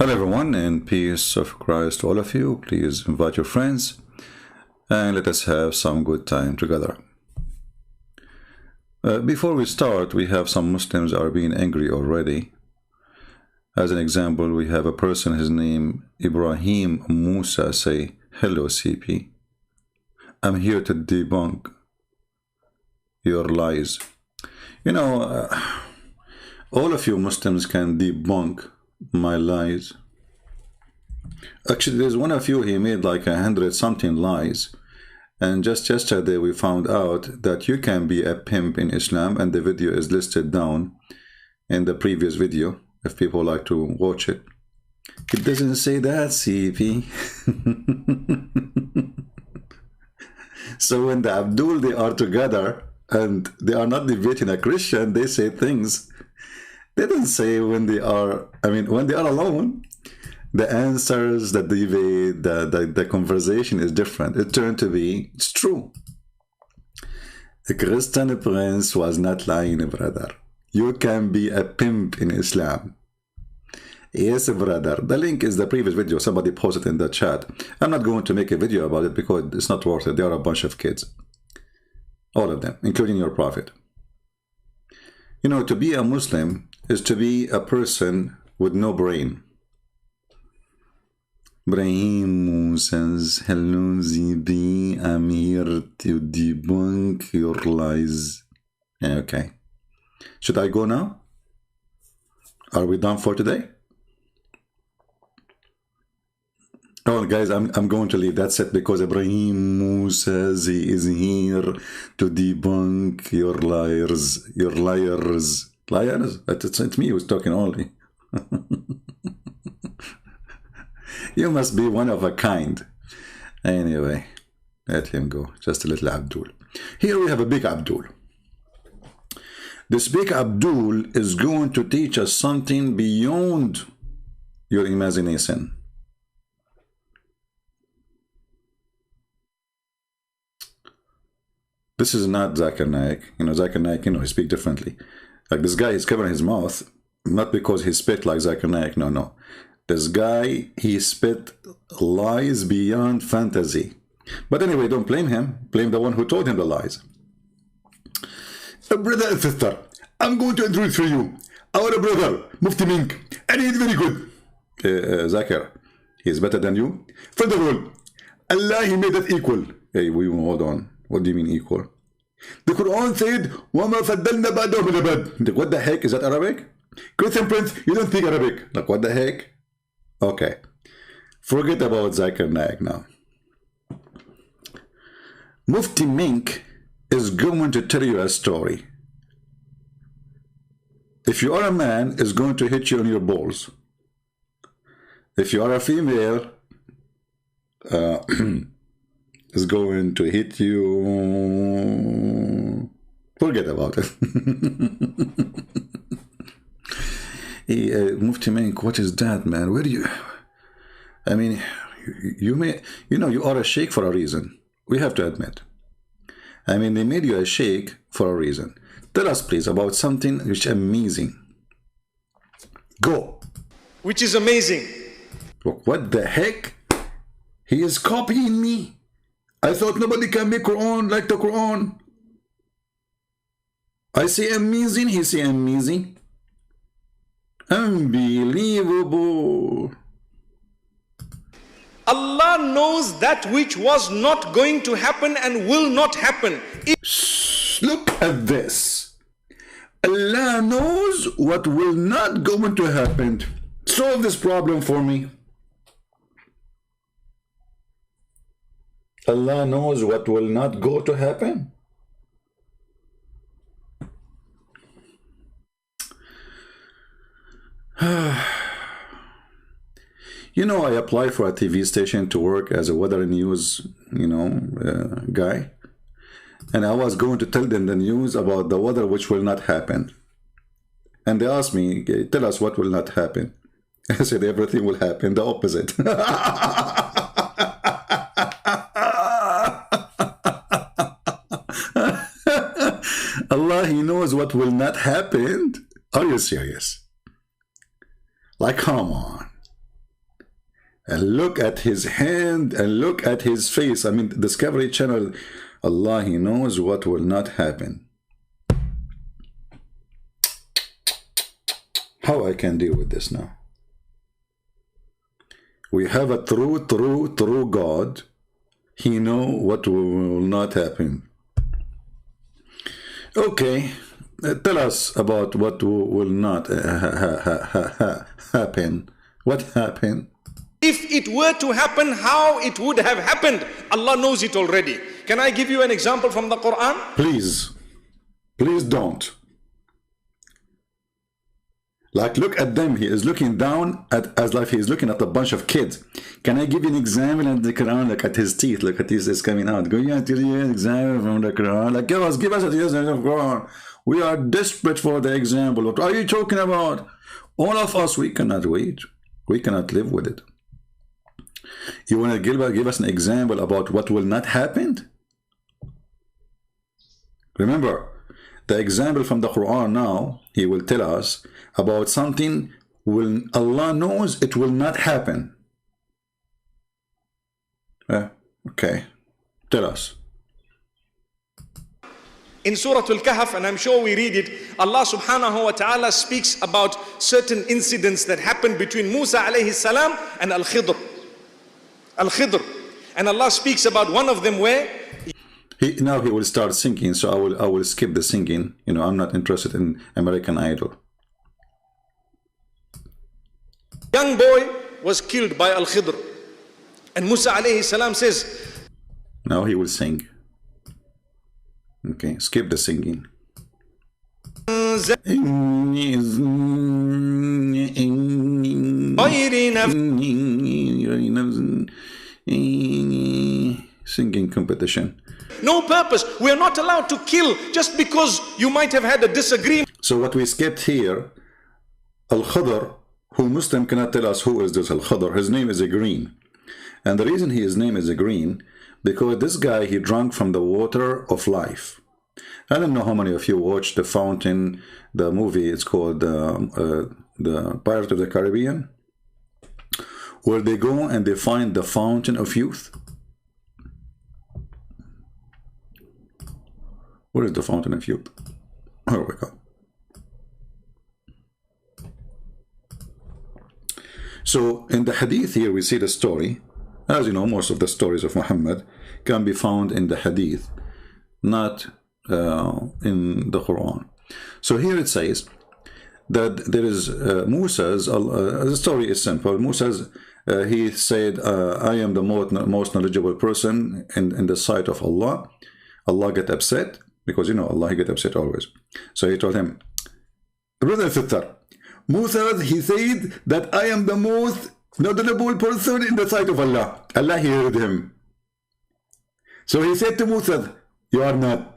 Hello everyone, and peace of Christ to all of you. Please invite your friends and let us have some good time together. Before we start, we have some Muslims are being angry already. As an example, we have a person, his name Ibrahim Musa, say, "Hello CP, I'm here to debunk your lies." You know, all of you Muslims can debunk my lies. Actually, there's one of you, he made like 100 something lies, and just yesterday we found out that you can be a pimp in Islam, and the video is listed down in the previous video if people like to watch it. It doesn't say that, CP. So when the Abdul, they are together and they are not debating a Christian, they say things they don't say when they are, when they are alone. The answers, the debate, the conversation is different. It turned to be, it's true. The Christian prince was not lying, brother. You can be a pimp in Islam. Yes, brother. The link is the previous video. Somebody posted in the chat. I'm not going to make a video about it because it's not worth it. They are a bunch of kids. All of them, including your prophet. You know, to be a Muslim is to be a person with no brain. Ibrahim says, "Hello ZB, I'm here to debunk your lies." Okay. Should I go now? Are we done for today? Oh, guys, I'm going to leave. That's it, because Ibrahim says he is here to debunk your liars. Your liars. Liars? It's me who's talking only. You must be one of a kind. Anyway, let him go. Just a little Abdul. Here we have a big Abdul. This big Abdul is going to teach us something beyond your imagination. This is not Zakir Naik. You know, Zakir Naik, he speaks differently. Like, this guy is covering his mouth, not because he spit like Zakir Naik. No. This guy, he spit lies beyond fantasy. But anyway, don't blame him. Blame the one who told him the lies. Brother and sister, I'm going to introduce for you our brother, Mufti Menk, and he's very good. Zakir, he's better than you? First of all, Allah, he made us equal. Hey, hold on. What do you mean equal? The Quran said, وَمَا فَدَّلْنَا بَعْدَهُمْ الْأَبَدِ. Like, what the heck? Is that Arabic? Christian Prince, you don't speak Arabic. Like, what the heck? Okay. Forget about Zakir Naik now. Mufti Menk is going to tell you a story. If you are a man, it's going to hit you on your balls. If you are a female, is going to hit you. Forget about it. Hey, Mufti Menk, what is that, man? Where do you? You are a sheikh for a reason. We have to admit. They made you a sheikh for a reason. Tell us, please, about something which is amazing. Go. Which is amazing. What the heck? He is copying me. I thought nobody can make Quran like the Quran. I say amazing, he say amazing. Unbelievable. Allah knows that which was not going to happen and will not happen. Look at this. Allah knows what will not going to happen. Solve this problem for me. Allah knows what will not go to happen. I applied for a TV station to work as a weather news, guy. And I was going to tell them the news about the weather which will not happen. And they asked me, tell us what will not happen. I said, everything will happen, the opposite. Allah, he knows what will not happen. Are you serious? Like, come on. And look at his hand and look at his face. I mean, Discovery Channel, Allah, He knows what will not happen. How I can deal with this now? We have a true God. He know what will not happen. Okay, tell us about what will not happen. What happened? If it were to happen, how it would have happened, Allah knows it already. Can I give you an example from the Quran? Please. Please don't. Like, look at them. He is looking down at, as like he is looking at a bunch of kids. Can I give you an example of the Quran? Look at his teeth. Look at his is coming out. Go, yeah, give you an example from the Quran. Like, give us an example of Quran. We are desperate for the example. What are you talking about? All of us, we cannot wait. We cannot live with it. You want to give us an example about what will not happen? Remember, the example from the Quran now, He will tell us about something will Allah knows it will not happen. Okay, tell us. In Surah Al-Kahf, and I'm sure we read it, Allah subhanahu wa ta'ala speaks about certain incidents that happened between Musa alayhi salam and Al-Khidr. Al-Khidr. And Allah speaks about one of them where now he will start singing, so I will skip the singing. You know, I'm not interested in American Idol. Young boy was killed by Al-Khidr. And Musa alayhi salam says, now he will sing. Okay, skip the singing. Singing competition. No purpose. We are not allowed to kill just because you might have had a disagreement. So what we skipped here, Al-Khidr, who Muslim cannot tell us who is this Al-Khidr. His name is a green. And the reason his name is a green, because this guy, he drank from the water of life. I don't know how many of you watched The Fountain, the movie. It's called the Pirates of the Caribbean, where they go and they find the fountain of youth. Where is the fountain of youth? Here we go. So in the hadith here we see the story. As you know, most of the stories of Muhammad can be found in the hadith, not in the Quran. So here it says that there is Musa's, the story is simple. Musa's, he said, I am the most knowledgeable person in the sight of Allah. Allah get upset, because you know Allah, he get upset always. So he told him, brother and sister, Musa, he said that I am the most knowledgeable person in the sight of Allah. Allah heard him. So he said to Musa, you are not.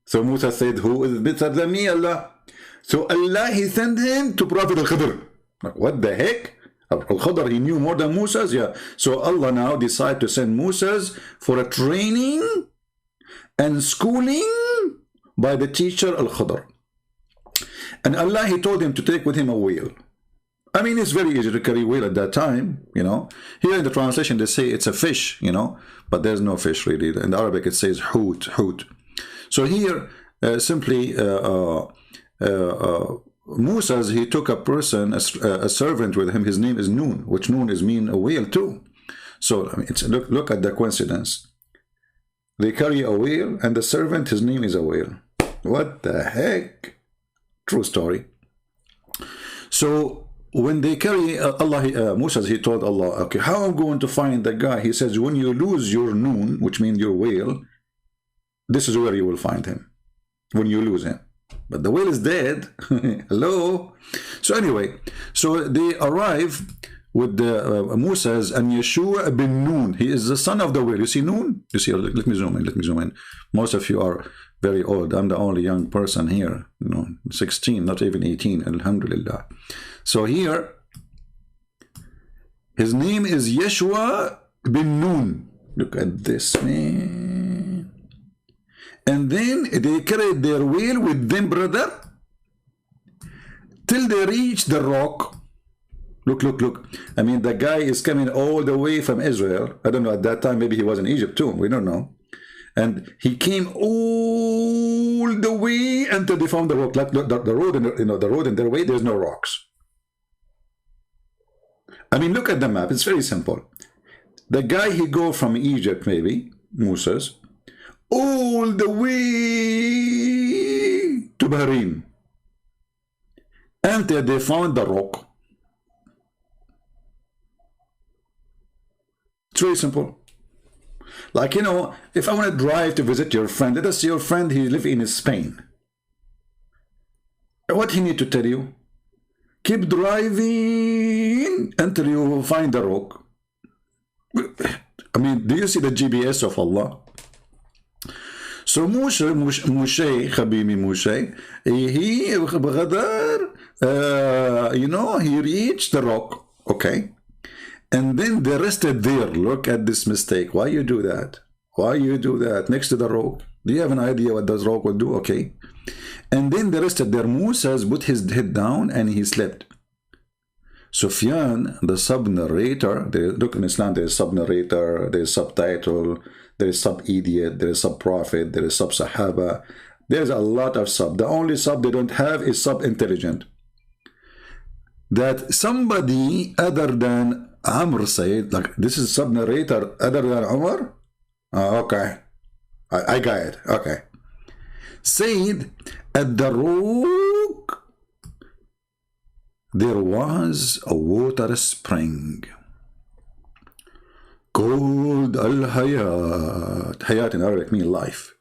So Musa said, who is better than me? Allah. So Allah, he sent him to Prophet Al-Khidr. Like, what the heck? Al-Khidr, he knew more than Musa's? Yeah. So Allah now decided to send Musa's for a training and schooling by the teacher Al-Khidr. And Allah, he told him to take with him a whale. I mean, it's very easy to carry whale at that time, you know. Here in the translation, they say it's a fish, you know, but there's no fish really. In Arabic, it says hoot, hoot. So here, simply, Musa's, he took a person, a servant with him. His name is Noon, which Noon is mean a whale too. So I mean, look at the coincidence. They carry a whale, and the servant, his name is a whale. What the heck? True story. So when they carry Musa, he told Allah, okay, how am I going to find the guy? He says, when you lose your Noon, which means your whale, this is where you will find him, when you lose him. But the whale is dead. Hello. So anyway, so they arrive with the Musa's and Yeshua bin Noon. He is the son of the whale. You see Noon? You see, let me zoom in, let me zoom in. Most of you are very old. I'm the only young person here, you know, 16, not even 18, alhamdulillah. So here, his name is Yeshua bin Noon. Look at this, man. And then they carried their whale with them, brother, till they reached the rock. Look, look, look. I mean, the guy is coming all the way from Israel. I don't know, at that time, maybe he was in Egypt too. We don't know. And he came all the way until they found the rock. Like the road, the road in their way, there's no rocks. I mean, look at the map. It's very simple. The guy, he go from Egypt, maybe, Moses, all the way to Bahrain until they found the rock. It's very simple. Like, if I want to drive to visit your friend, let us say your friend, he lives in Spain. What he need to tell you? Keep driving until you find the rock. I mean, do you see the GPS of Allah? So Moshe, Habibi Moshe, he reached the rock, okay? And then they rested there. Look at this mistake. Why you do that? Why you do that next to the rock? Do you have an idea what this rock will do? Okay. And then they rested there. Moses put his head down and he slept. Sufyan, the sub-narrator, look in Islam, there is sub-narrator, there is subtitle, there is sub-idiot, there is sub-prophet, there is sub-sahaba. There's a lot of sub. The only sub they don't have is sub-intelligent. That somebody other than Amr said, like, this is sub-narrator other than Umar? Okay. I got it. Okay. Said, at the rock, there was a water spring called Al-Hayat. Hayat in Arabic means life.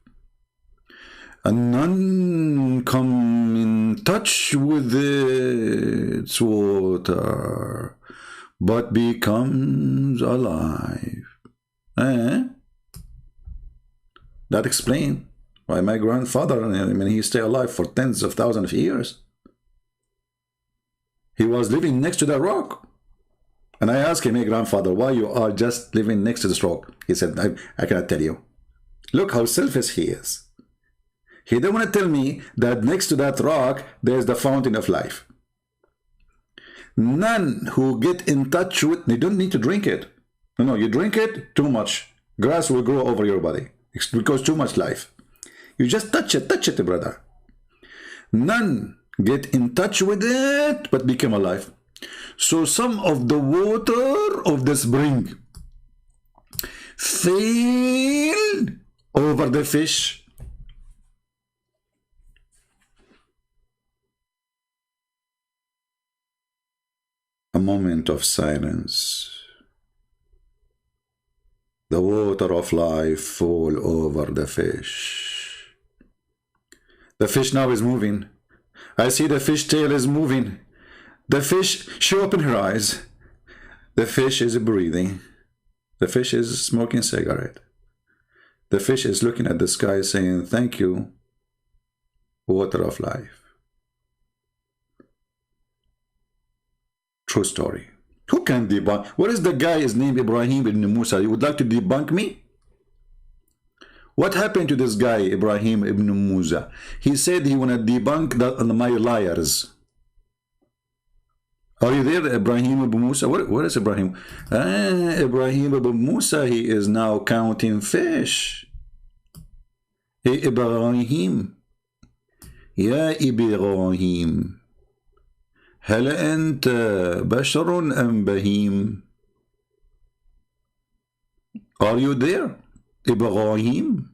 And none come in touch with its water, but becomes alive. That explains why my grandfather, I mean, he stayed alive for tens of thousands of years. He was living next to the rock. And I asked him, hey, grandfather, why you are just living next to this rock? He said, I cannot tell you. Look how selfish he is. He don't want to tell me that next to that rock, there's the fountain of life. None who get in touch with, they don't need to drink it. No, you drink it, too much. Grass will grow over your body because too much life. You just touch it, brother. None get in touch with it, but become alive. So some of the water of the spring fell over the fish. A moment of silence. The water of life fall over the fish. The fish now is moving. I see the fish tail is moving. The fish, she opened her eyes. The fish is breathing. The fish is smoking a cigarette. The fish is looking at the sky saying, thank you, water of life. True story. Who can debunk? What is the guy? His name Ibrahim ibn Musa. You would like to debunk me? What happened to this guy Ibrahim ibn Musa? He said he want to debunk my liars. Are you there, Ibrahim ibn Musa? What is Ibrahim? Ibrahim ibn Musa, he is now counting fish. Hey, Ibrahim. Ya Ibrahim. هل أنت بشر أم بهيم? Are you there, Ibrahim?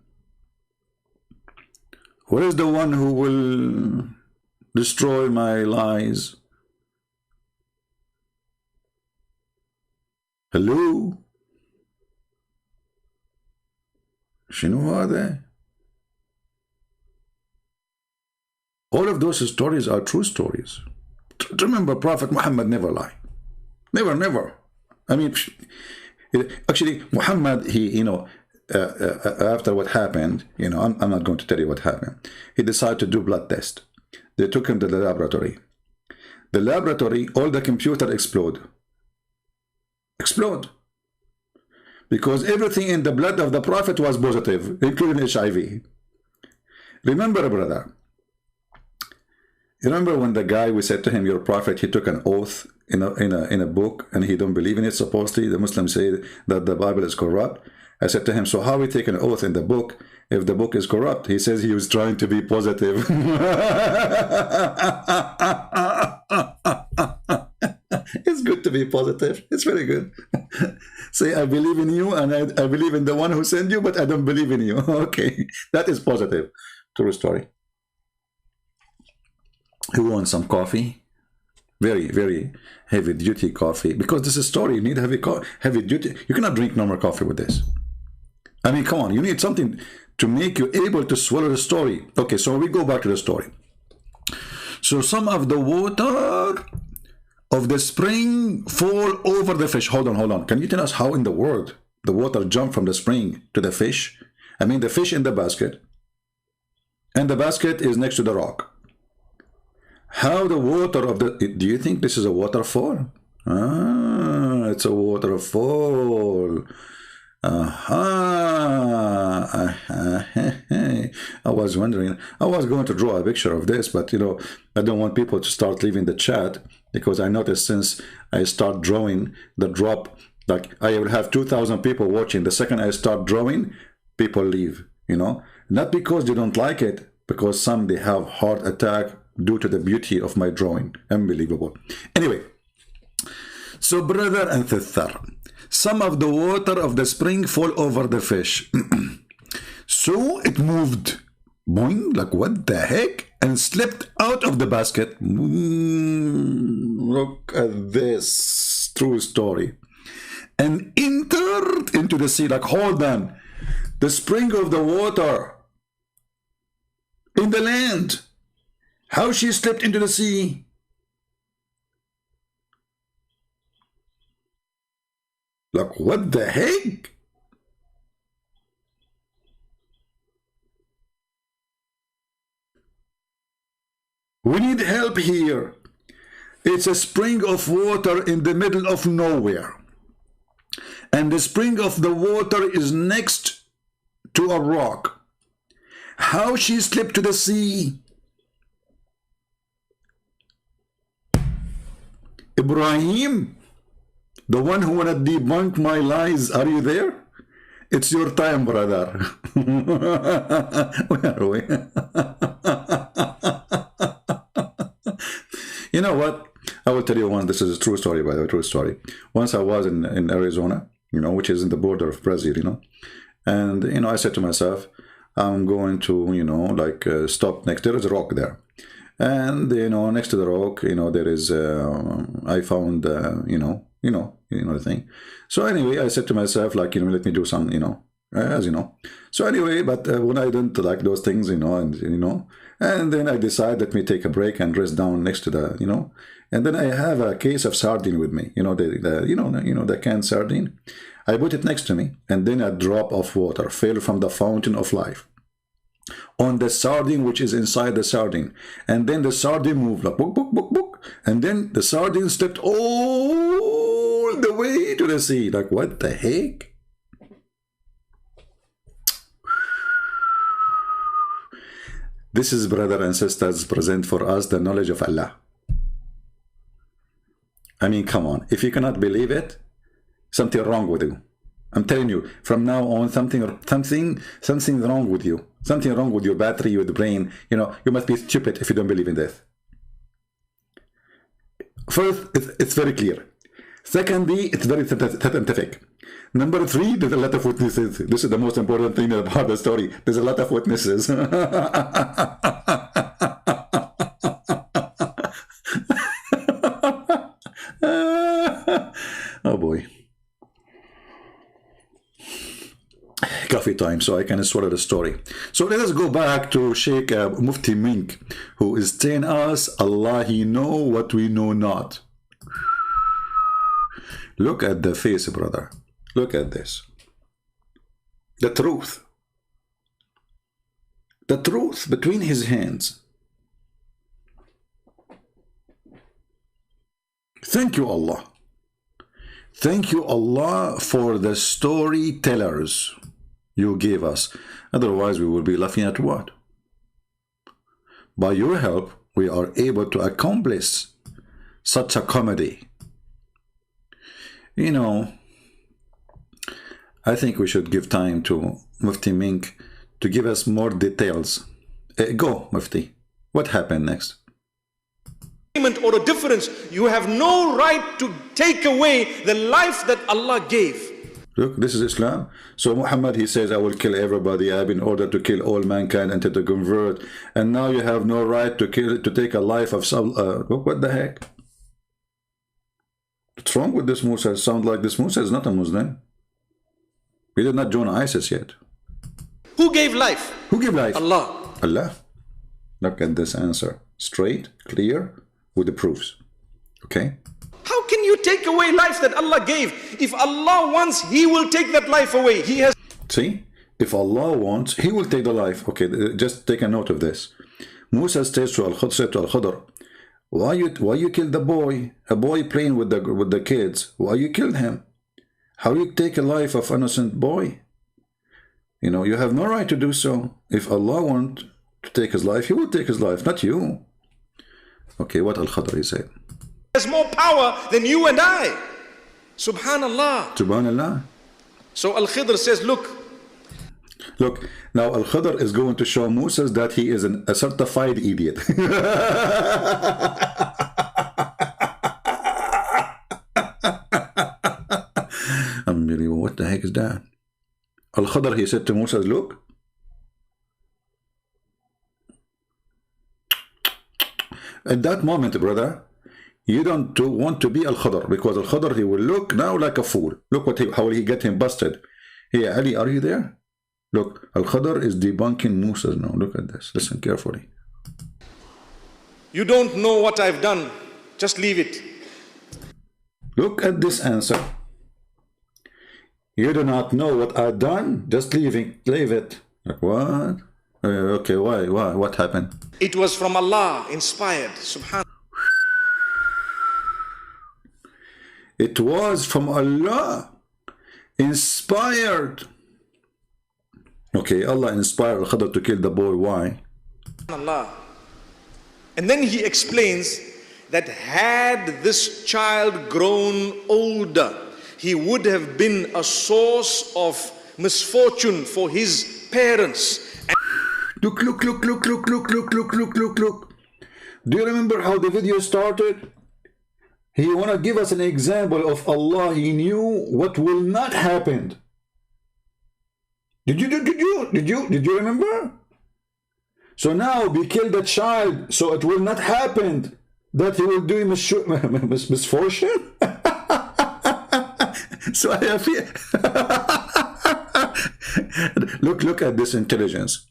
Where is the one who will destroy my lies? Hello? شنو هذا? All of those stories are true stories. Remember, Prophet Muhammad never lied. Never. I mean, actually, Muhammad, he, after what happened, I'm not going to tell you what happened. He decided to do blood test. They took him to the laboratory. The laboratory, all the computer explode. Because everything in the blood of the Prophet was positive, including HIV. Remember, brother, You remember when the guy, we said to him, "You're a prophet," he took an oath in a book, and he don't believe in it. Supposedly, the Muslims say that the Bible is corrupt. I said to him, "So how we take an oath in the book if the book is corrupt?" He says he was trying to be positive. It's good to be positive. It's very good. Say, I believe in you, and I believe in the one who sent you, but I don't believe in you. Okay, that is positive. True story. Who wants some coffee? Very, very heavy duty coffee. Because this is a story. You need heavy duty. You cannot drink normal coffee with this. I mean, come on. You need something to make you able to swallow the story. Okay, so we go back to the story. So some of the water of the spring fall over the fish. Hold on. Can you tell us how in the world the water jumped from the spring to the fish? I mean, the fish in the basket. And the basket is next to the rock. How the water of the... Do you think this is a waterfall? Ah, it's a waterfall. I was wondering. I was going to draw a picture of this, but you know, I don't want people to start leaving the chat, because I noticed since I start drawing the drop, like I will have 2,000 people watching. The second I start drawing, people leave. You know, not because they don't like it, because some they have heart attack due to the beauty of my drawing. Unbelievable. Anyway, so brother and sister, some of the water of the spring fall over the fish. So it moved, boing, like what the heck, and slipped out of the basket. Look at this, true story. And entered into the sea, like hold on, the spring of the water in the land. How she slipped into the sea? Like, what the heck? We need help here. It's a spring of water in the middle of nowhere. And the spring of the water is next to a rock. How she slipped to the sea? Ibrahim, the one who wanna debunk my lies, are you there? It's your time, brother. Where are we? You know what? I will tell you one. This is a true story, by the way, true story. Once I was in Arizona, you know, which is in the border of Brazil, you know, and you know, I said to myself, I'm going to, you know, like stop next. There is a rock there. And you know, next to the rock, you know, there is. I found, you know the thing. So anyway, I said to myself, like, you know, let me do some, you know, as you know. So anyway, but when I don't like those things, you know, and then I decide, let me take a break and rest down next to the, you know, and then I have a case of sardine with me, you know, the canned sardine. I put it next to me, and then a drop of water fell from the fountain of life on the sardine which is inside the sardine, and then the sardine moved like book, book, book, book, and then the sardine stepped all the way to the sea. Like what the heck? This is, brother and sisters, present for us the knowledge of Allah. I mean, come on, if you cannot believe it, something wrong with you. I'm telling you, from now on, something wrong with you. Something wrong with your battery, with the brain. You know, you must be stupid if you don't believe in death. First, it's very clear. Secondly, it's very scientific. Number three, there's a lot of witnesses. This is the most important thing about the story. There's a lot of witnesses. Oh boy. Coffee time, so I can swallow the story. So let us go back to Sheikh Mufti Menk, who is telling us, Allah, He know what we know not. Look at the face, brother. Look at this. The truth. The truth between his hands. Thank you, Allah. Thank you, Allah, for the storytellers you gave us. Otherwise, we would be laughing at what? By your help, we are able to accomplish such a comedy. You know, I think we should give time to Mufti Menk to give us more details. Go, Mufti. What happened next? Or a difference, you have no right to take away the life that Allah gave. Look, this is Islam. So Muhammad, he says, I will kill everybody. I've been ordered to kill all mankind until to convert. And now you have no right to kill, to take a life of some. What the heck? What's wrong with this Musa? It sounds like this Musa is not a Muslim. He did not join ISIS yet. Who gave life? Who gave life? Allah. Allah. Look at this answer. Straight, clear, with the proofs. Okay? How can you take away life that Allah gave? If Allah wants, He will take that life away. He has. See? If Allah wants, He will take the life. Okay, just take a note of this. Musa says to Al-Khidr, why you killed the boy? A boy playing with the kids. Why you killed him? How you take a life of innocent boy? You know, you have no right to do so. If Allah wants to take his life, He will take his life, not you. Okay, what Al-Khidr he said? Has more power than you and I. Subhanallah. Subhanallah. So Al-Khidr says, look, now Al-Khidr is going to show Musa that he is a certified idiot. Unbelievable. What the heck is that? Al-Khidr, he said to Musa, look, at that moment, brother, you don't want to be Al-Khidr, because Al-Khidr, he will look now like a fool. Look how will he get him busted. Hey, Ali, are you there? Look, Al-Khidr is debunking Musa now. Look at this. Listen carefully. You don't know what I've done. Just leave it. Look at this answer. You do not know what I've done. Just leave it. Like, what? Okay, why? What happened? It was from Allah, inspired. Subhanallah. It was from Allah, inspired. Okay, Allah inspired Al-Khidr to kill the boy. Why? Allah. And then he explains that had this child grown older, he would have been a source of misfortune for his parents. Look. Do you remember how the video started? He want to give us an example of Allah. He knew what will not happen. Did you remember? So now we kill the child, so it will not happen that he will do misfortune. So I feel. Look at this intelligence.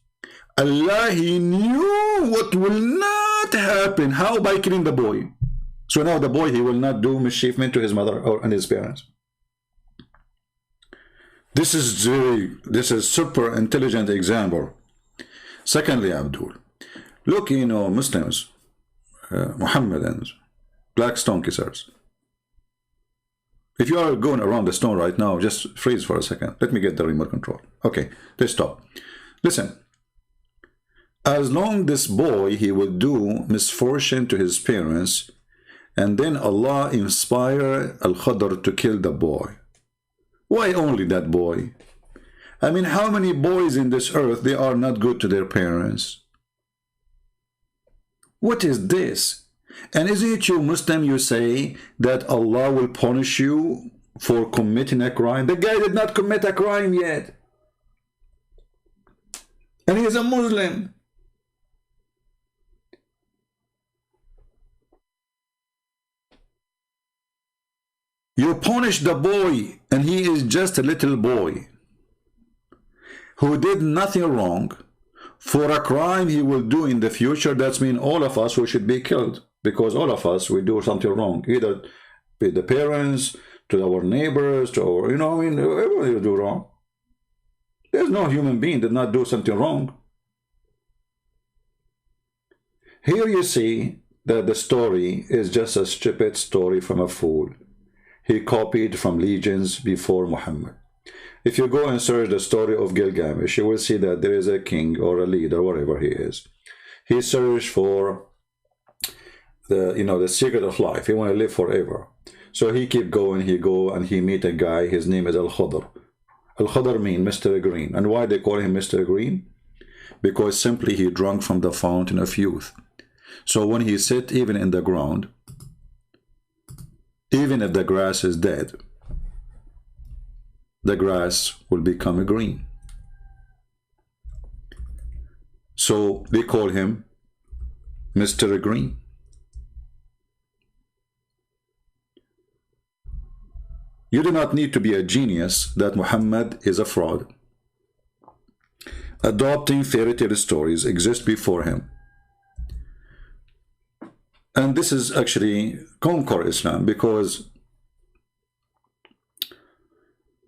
Allah, He knew what will not happen. How? By killing the boy. So now the boy, he will not do mischievement to his mother and his parents. This is super intelligent example. Secondly, Abdul, look, you know, Muslims, Mohammedans, black stone kissers. If you are going around the stone right now, just freeze for a second. Let me get the remote control. Okay, let's stop. Listen. As long this boy, he will do misfortune to his parents, and then Allah inspire Al-Khidr to kill the boy. Why only that boy? I mean, how many boys in this earth, they are not good to their parents? What is this? And isn't it you Muslim, you say that Allah will punish you for committing a crime? The guy did not commit a crime yet. And he is a Muslim. You punish the boy, and he is just a little boy who did nothing wrong for a crime he will do in the future. That means all of us, we should be killed, because all of us, we do something wrong, either with the parents, to our neighbors, to our, you know, I mean, everybody do wrong. There's no human being that not do something wrong. Here you see that the story is just a stupid story from a fool. He copied from legends before Muhammad. If you go and search the story of Gilgamesh, you will see that there is a king or a leader, whatever he is. He searched for the secret of life. He want to live forever. So he keep going, he go, and he meet a guy. His name is Al-Khadr. Al-Khadr means Mr. Green. And why they call him Mr. Green? Because simply he drank from the fountain of youth. So when he sit even in the ground, even if the grass is dead, the grass will become green. So they call him Mr. Green. You do not need to be a genius that Muhammad is a fraud. Adopting fairy tale stories exist before him. And this is actually conquer Islam, because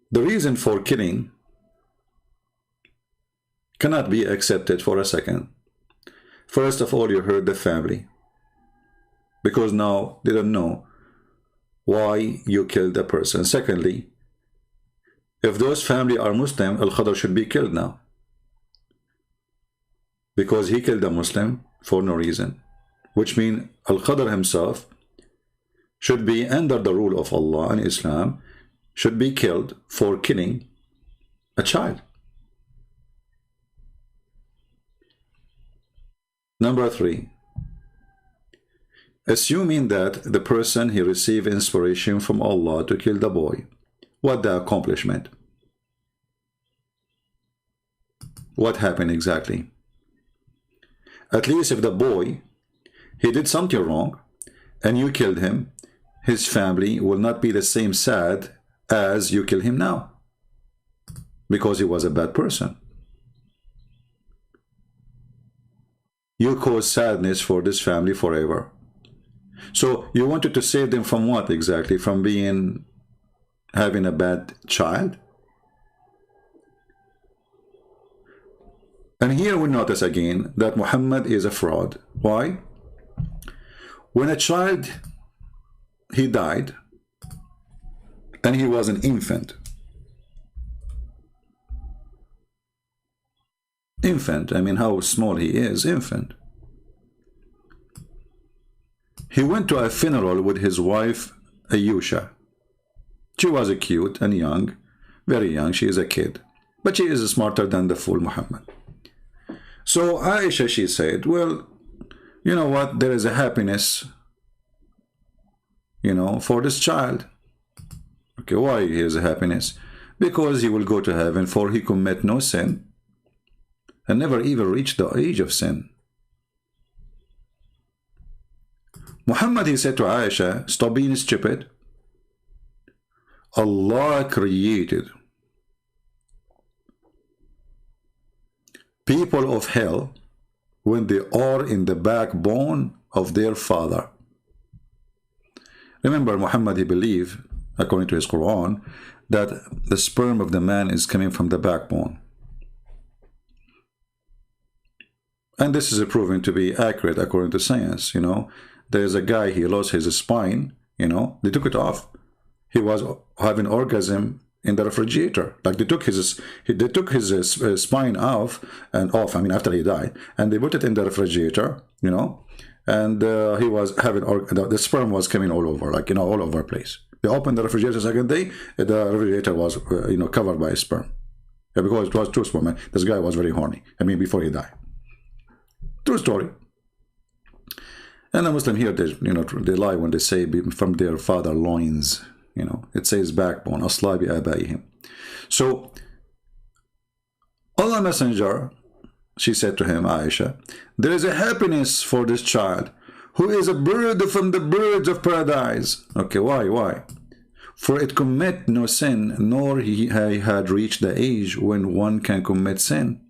the reason for killing cannot be accepted for a second. First of all, you hurt the family, because now they don't know why you killed a person. Secondly, if those family are Muslim, Al-Khadr should be killed now, because he killed a Muslim for no reason, which means Al-Khadr himself should be under the rule of Allah and Islam, should be killed for killing a child. Number 3, assuming that the person he received inspiration from Allah to kill the boy, what the accomplishment? What happened exactly? At least if the boy, he did something wrong and you killed him, his family will not be the same sad as you kill him now, because he was a bad person. You cause sadness for this family forever. So you wanted to save them from what exactly? From having a bad child? And here we notice again that Muhammad is a fraud. Why? When a child, he died, and he was an infant. Infant, I mean, how small he is, infant. He went to a funeral with his wife, Ayusha. She was cute and young, very young. She is a kid, but she is smarter than the fool Muhammad. So Aisha, she said, well, you know what, there is a happiness, for this child. Okay, why is a happiness? Because he will go to heaven, for he commit no sin and never even reach the age of sin. Muhammad, he said to Aisha, stop being stupid. Allah created people of hell when they are in the backbone of their father. Remember, Muhammad, he believed, according to his Quran, that the sperm of the man is coming from the backbone. And this is proven to be accurate according to science. There's a guy, he lost his spine, they took it off. He was having orgasm in the refrigerator. Like they took his spine off, I mean, after he died, and they put it in the refrigerator, and he was having, the sperm was coming all over, all over the place. They opened the refrigerator second day, the refrigerator was, covered by sperm. Yeah, because it was too small, man. This guy was very horny, before he died. True story. And the Muslim here, they lie when they say from their father loins. It says backbone. Aslabi abayhim. So Allah Messenger, she said to him, Aisha, there is a happiness for this child who is a bird from the birds of paradise. Okay, why? For it commit no sin, nor he had reached the age when one can commit sin.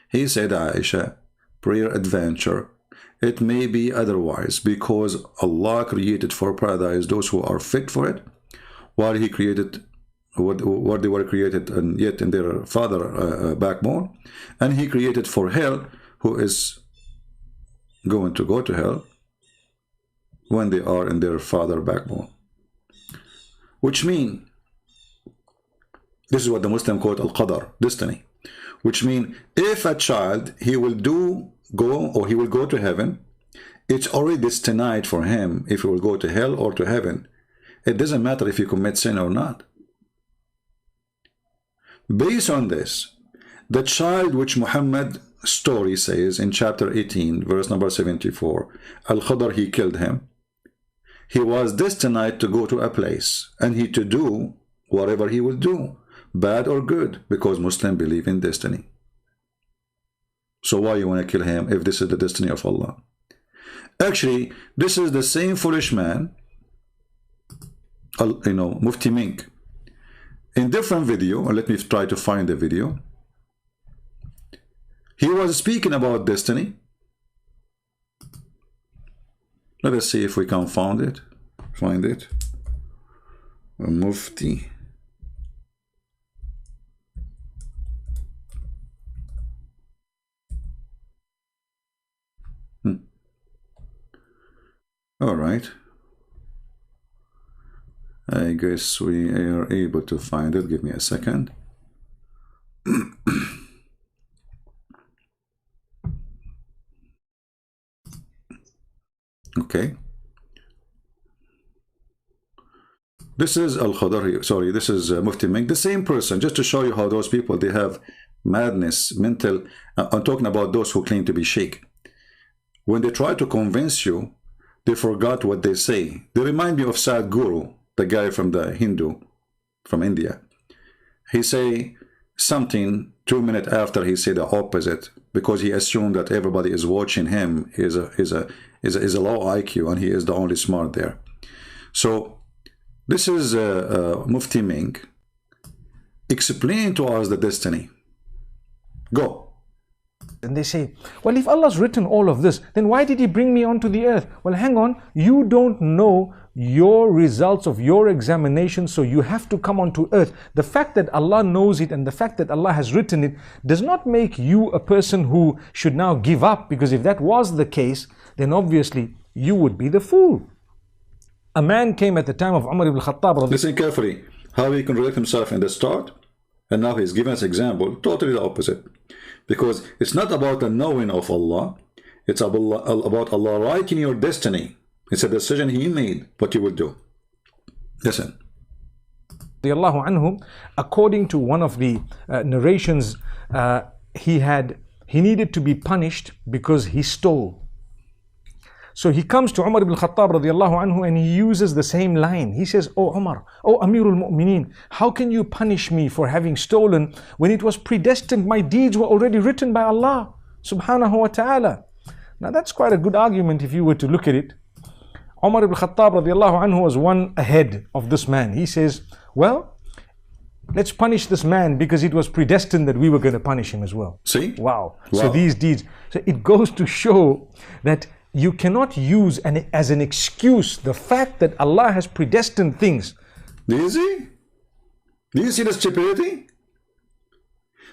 He said, Aisha, prayer adventure, it may be otherwise, because Allah created for paradise those who are fit for it, while he created what they were created and yet in their father backbone, and he created for hell who is going to go to hell when they are in their father backbone. Which means, this is what the Muslim call al-qadar, destiny. Which means, if a child, he will go to heaven, It's already destined for him if he will go to hell or to heaven. It doesn't matter if you commit sin or not. Based on this, the child which Muhammad story says in chapter 18, verse number 74, Al-Khadr, he killed him. He was destined to go to a place and he to do whatever he will do, bad or good, because Muslims believe in destiny. So why you want to kill him if this is the destiny of Allah? Actually, this is the same foolish man, Mufti Menk. In different video, or let me try to find the video, he was speaking about destiny. Let us see if we can find it. Mufti. All right. I guess we are able to find it. Give me a second. Okay. This is Al-Khadr, sorry, this is Mufti Menk, the same person, just to show you how those people, they have madness, mental. I'm talking about those who claim to be sheikh. When they try to convince you, they forgot what they say. They remind me of Sadhguru, the guy from the Hindu, from India. He say something 2 minutes after he said the opposite, because he assumed that everybody is watching him, is a low IQ, and he is the only smart there. So this is Mufti Menk. Explain to us the destiny. Go. And they say, well, if Allah's written all of this, then why did he bring me onto the earth? Well, hang on, you don't know your results of your examination, so you have to come onto earth. The fact that Allah knows it and the fact that Allah has written it does not make you a person who should now give up, because if that was the case, then obviously you would be the fool. A man came at the time of Umar ibn Khattab. Listen carefully how he contradicted himself in the start, and now he's giving us example totally the opposite. Because it's not about the knowing of Allah, it's about Allah writing your destiny. It's a decision he made, what you will do. Listen. According to one of the narrations, he needed to be punished because he stole. So he comes to Umar ibn Khattab radiallahu anhu and he uses the same line. He says, "Oh Umar, oh Amirul Mu'mineen, how can you punish me for having stolen when it was predestined? My deeds were already written by Allah subhanahu wa ta'ala." Now that's quite a good argument if you were to look at it. Umar ibn Khattab radiallahu anhu was one ahead of this man. He says, well, let's punish this man because it was predestined that we were going to punish him as well. See? Wow. So these deeds. So it goes to show that you cannot use as an excuse the fact that Allah has predestined things. Do you see? Do you see the stupidity?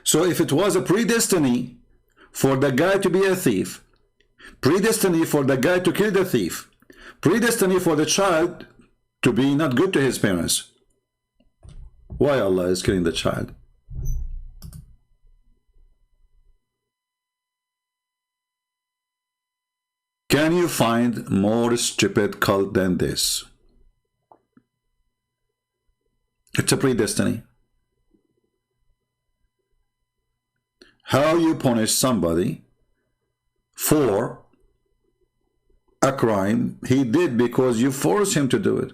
So if it was a predestiny for the guy to be a thief, predestiny for the guy to kill the thief, predestiny for the child to be not good to his parents, why Allah is killing the child? Can you find more stupid cult than this? It's a predestiny. How you punish somebody for a crime he did because you forced him to do it.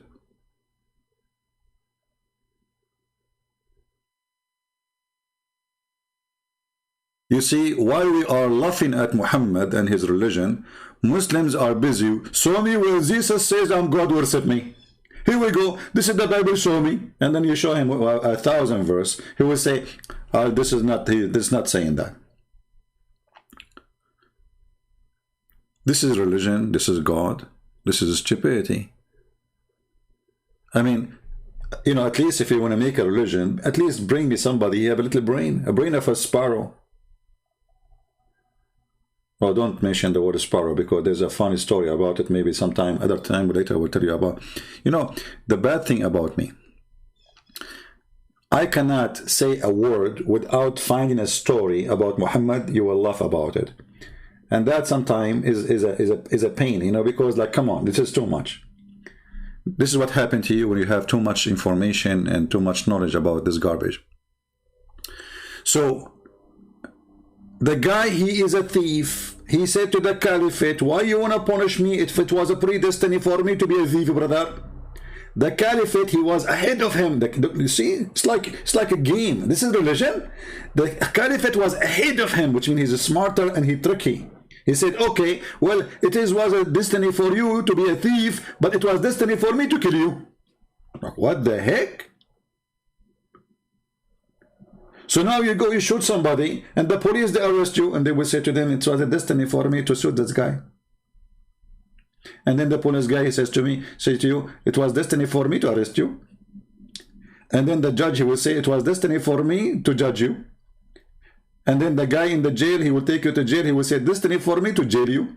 You see, while we are laughing at Muhammad and his religion, Muslims are busy. Show me where Jesus says I'm God, worship me. Here we go. This is the Bible, show me. And then you show him 1,000 verse. He will say, this is not saying that. This is religion. This is God. This is stupidity. I mean, you know, at least if you want to make a religion, at least bring me somebody. You have a little brain, a brain of a sparrow. Well, don't mention the word sparrow because there's a funny story about it. Maybe sometime, other time later, I will tell you about. You know, the bad thing about me, I cannot say a word without finding a story about Muhammad. You will laugh about it. And that sometimes is a pain, you know, because like, come on, this is too much. This is what happened to you when you have too much information and too much knowledge about this garbage. So the guy, he is a thief. He said to the caliphate, why you want to punish me if it was a predestined for me to be a thief, brother? The caliphate, he was ahead of him. You see, it's like a game. This is religion. The caliphate was ahead of him, which means he's smarter and he's tricky. He said, okay, well, was a destiny for you to be a thief, but it was destiny for me to kill you. Like, what the heck? So now you go, you shoot somebody, and the police, they arrest you, and they will say to them, it was a destiny for me to shoot this guy. And then the police guy, he says to you, it was destiny for me to arrest you. And then the judge, he will say, it was destiny for me to judge you. And then the guy in the jail, he will take you to jail, he will say, destiny for me to jail you.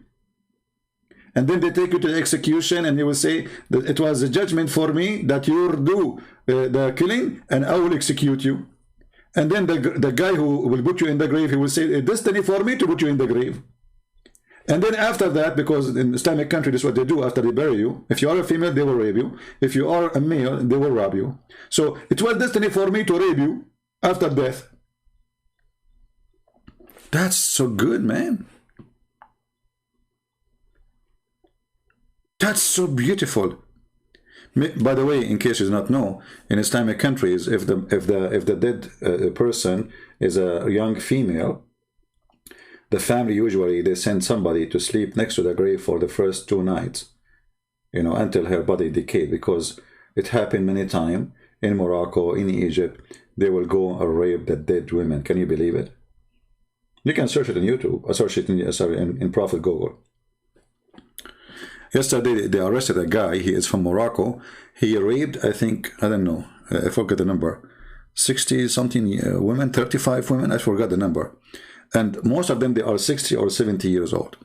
And then they take you to the execution, and he will say, that it was a judgment for me that you do the killing, and I will execute you. And then the guy who will put you in the grave, he will say, a destiny for me to put you in the grave. And then after that, because in Islamic country, this is what they do after they bury you. If you are a female, they will rape you. If you are a male, they will rob you. So it was destiny for me to rape you after death. That's so good, man. That's so beautiful. By the way, in case you do not know, in Islamic countries, if the dead person is a young female, the family usually they send somebody to sleep next to the grave for the first 2 nights, you know, until her body decayed, because it happened many times in Morocco, in Egypt. They will go and rape the dead women. Can you believe it? You can search it on YouTube. Search it in Prophet Google. Yesterday they arrested a guy. He is from Morocco. He raped, I think, I don't know, I forgot the number, 60 something women, 35 women, I forgot the number. And most of them, they are 60 or 70 years old.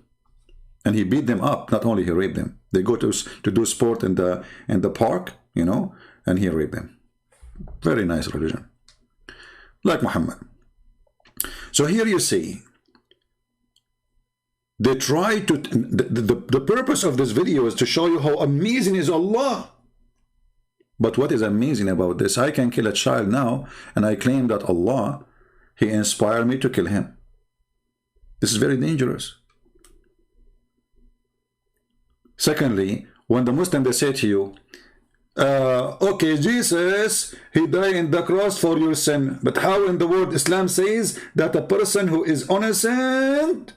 And he beat them up. Not only he raped them. They go to do sport in the park, you know, and he raped them. Very nice religion. Like Muhammad. So here you see, they try to, the purpose of this video is to show you how amazing is Allah. But what is amazing about this? I can kill a child now, and I claim that Allah, He inspired me to kill him. This is very dangerous. Secondly, when the Muslim, they say to you, okay, Jesus, He died in the cross for your sin. But how in the world Islam says that a person who is innocent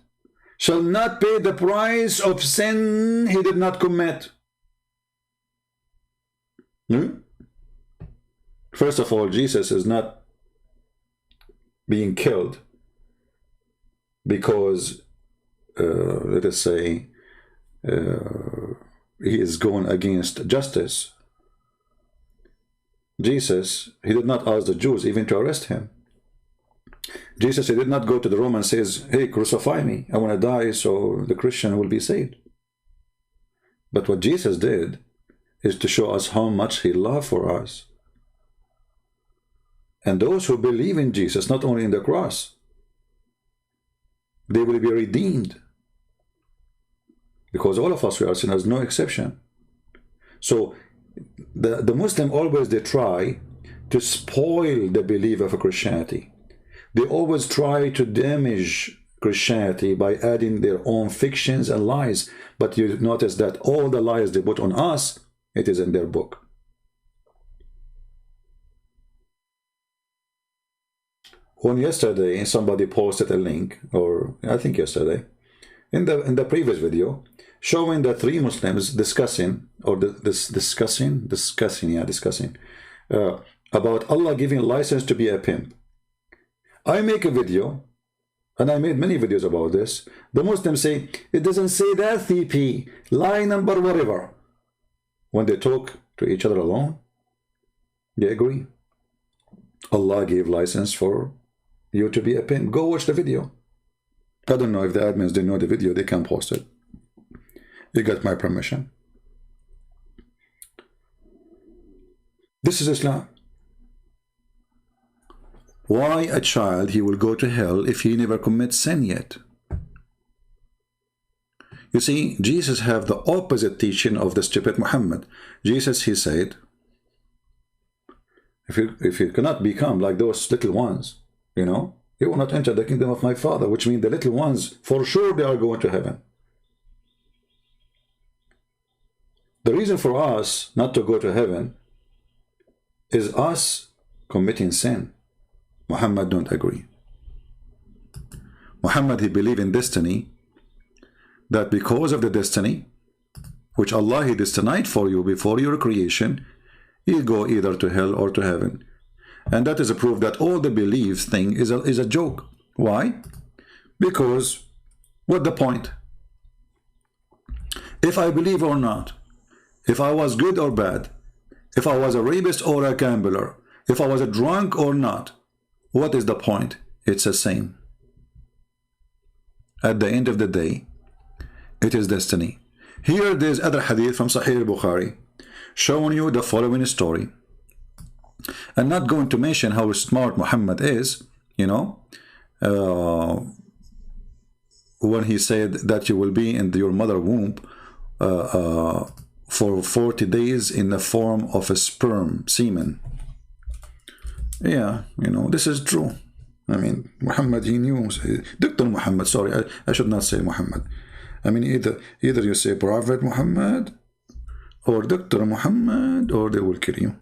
shall not pay the price of sin he did not commit? First of all, Jesus is not being killed because, let us say, he is going against justice. Jesus, He did not ask the Jews even to arrest him. Jesus, He did not go to the Roman and says, hey, crucify me, I want to die so the Christian will be saved. But what Jesus did is to show us how much He loved for us. And those who believe in Jesus, not only in the cross, they will be redeemed. Because all of us, we are sinners, no exception. So the Muslim always, they try to spoil the belief of Christianity. They always try to damage Christianity by adding their own fictions and lies. But you notice that all the lies they put on us, it is in their book. When yesterday somebody posted a link, or I think yesterday, in the previous video, showing the 3 Muslims discussing about Allah giving license to be a pimp. I make a video, and I made many videos about this. The Muslims say, it doesn't say that, CP, lie number whatever. When they talk to each other alone, they agree. Allah gave license for you to be a pimp. Go watch the video. I don't know if the admins didn't know the video, they can post it. You got my permission. This is Islam. Why a child, he will go to hell if he never commits sin yet? You see, Jesus have the opposite teaching of the stupid Muhammad. Jesus, he said, if you cannot become like those little ones, you know, you will not enter the kingdom of my Father, which means the little ones, for sure they are going to heaven. The reason for us not to go to heaven is us committing sin. Muhammad don't agree. Muhammad, he believed in destiny, that because of the destiny, which Allah he destined for you before your creation, you go either to hell or to heaven. And that is a proof that all the belief thing is a joke. Why? Because what the point? If I believe or not, if I was good or bad, if I was a rapist or a gambler, if I was a drunk or not, what is the point? It's the same. At the end of the day, it is destiny. Here there's other hadith from Sahih al-Bukhari showing you the following story. I'm not going to mention how smart Muhammad is, you know, when he said that you will be in your mother womb for 40 days in the form of a sperm, semen. Yeah, you know, this is true. I mean, Muhammad, he knew. Dr. Muhammad, sorry, I should not say Muhammad. I mean, either you say Prophet Muhammad or Dr. Muhammad, or they will kill you.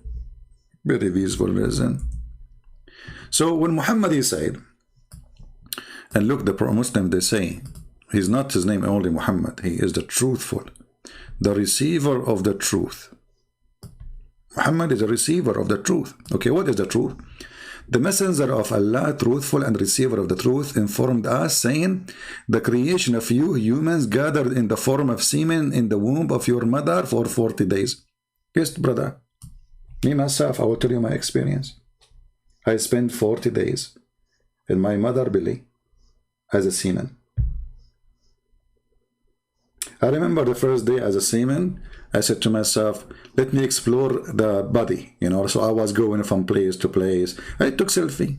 Very visible reason. So when Muhammad he said, and look, the pro-Muslim, they say, he's not his name only Muhammad, he is the truthful, the receiver of the truth. Muhammad is a receiver of the truth. Okay, what is the truth? The messenger of Allah, truthful and receiver of the truth, informed us, saying, the creation of you humans gathered in the form of semen in the womb of your mother for 40 days. Yes, brother. Me, myself, I will tell you my experience. I spent 40 days in my mother belly as a semen. I remember the first day as a semen, I said to myself, let me explore the body, you know. So I was going from place to place. I took selfie.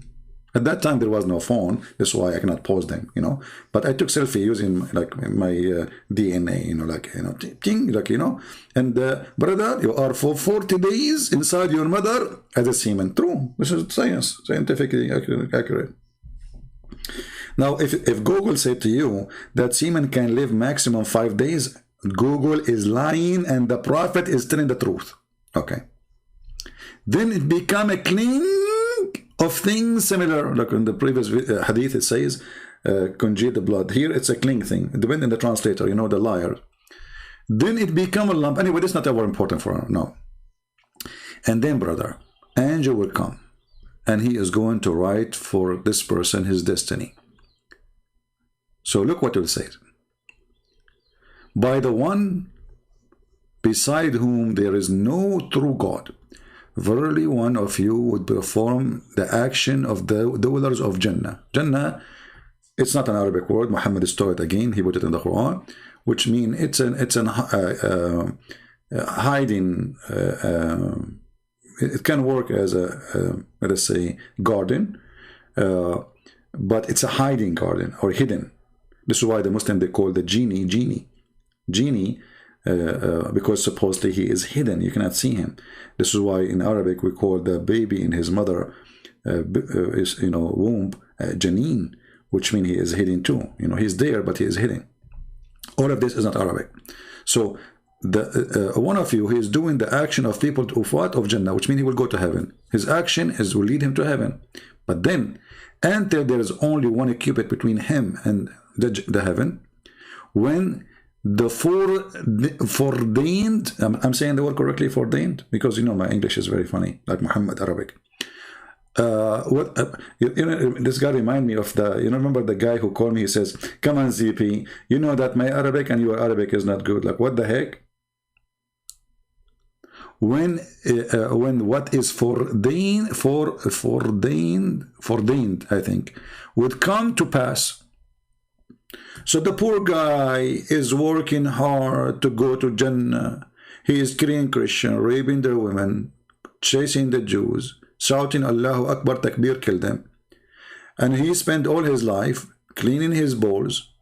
At that time there was no phone, that's why I cannot post them, you know. But I took selfie using like my DNA, you know, like, you know, ting, like, you know. And brother, you are for 40 days inside your mother as a semen. True. This is science, scientifically accurate. Now, if Google said to you that semen can live maximum 5 days, Google is lying and the Prophet is telling the truth. Okay. Then it become a cling of things similar, like in the previous hadith it says, congeal the blood. Here it's a cling thing. Depending on the translator, you know, the liar. Then it become a lump. Anyway, that's not ever important for her. No. And then, brother, angel will come and he is going to write for this person his destiny. So look what it will say. By the one beside whom there is no true God, verily one of you would perform the action of the dwellers of Jannah. Jannah, it's not an Arabic word. Muhammad stole it again. He put it in the Quran, which means it's an hiding. It can work as a let us say garden, but it's a hiding garden or hidden. This is why the Muslim they call the genie, because supposedly he is hidden. You cannot see him. This is why in Arabic we call the baby in his mother is, you know, womb janeen, which means he is hidden too. You know, he's there but he is hidden. All of this is not Arabic. So the one of you, he is doing the action of people of what? Of Jannah, which means he will go to heaven. His action will lead him to heaven. But then, until there is only one cubit between him and the heaven, when the foreordained, I'm saying the word correctly, foreordained, because you know my English is very funny, like Muhammad Arabic. You know, this guy remind me of the, you know, remember the guy who called me, he says, come on ZP, you know that my Arabic and your Arabic is not good. Like, what the heck? When what is foreordained, I think, would come to pass. So the poor guy is working hard to go to Jannah. He is killing Christian, raping their women, chasing the Jews, shouting Allahu Akbar, Takbir, kill them. And he spent all his life cleaning his bowls,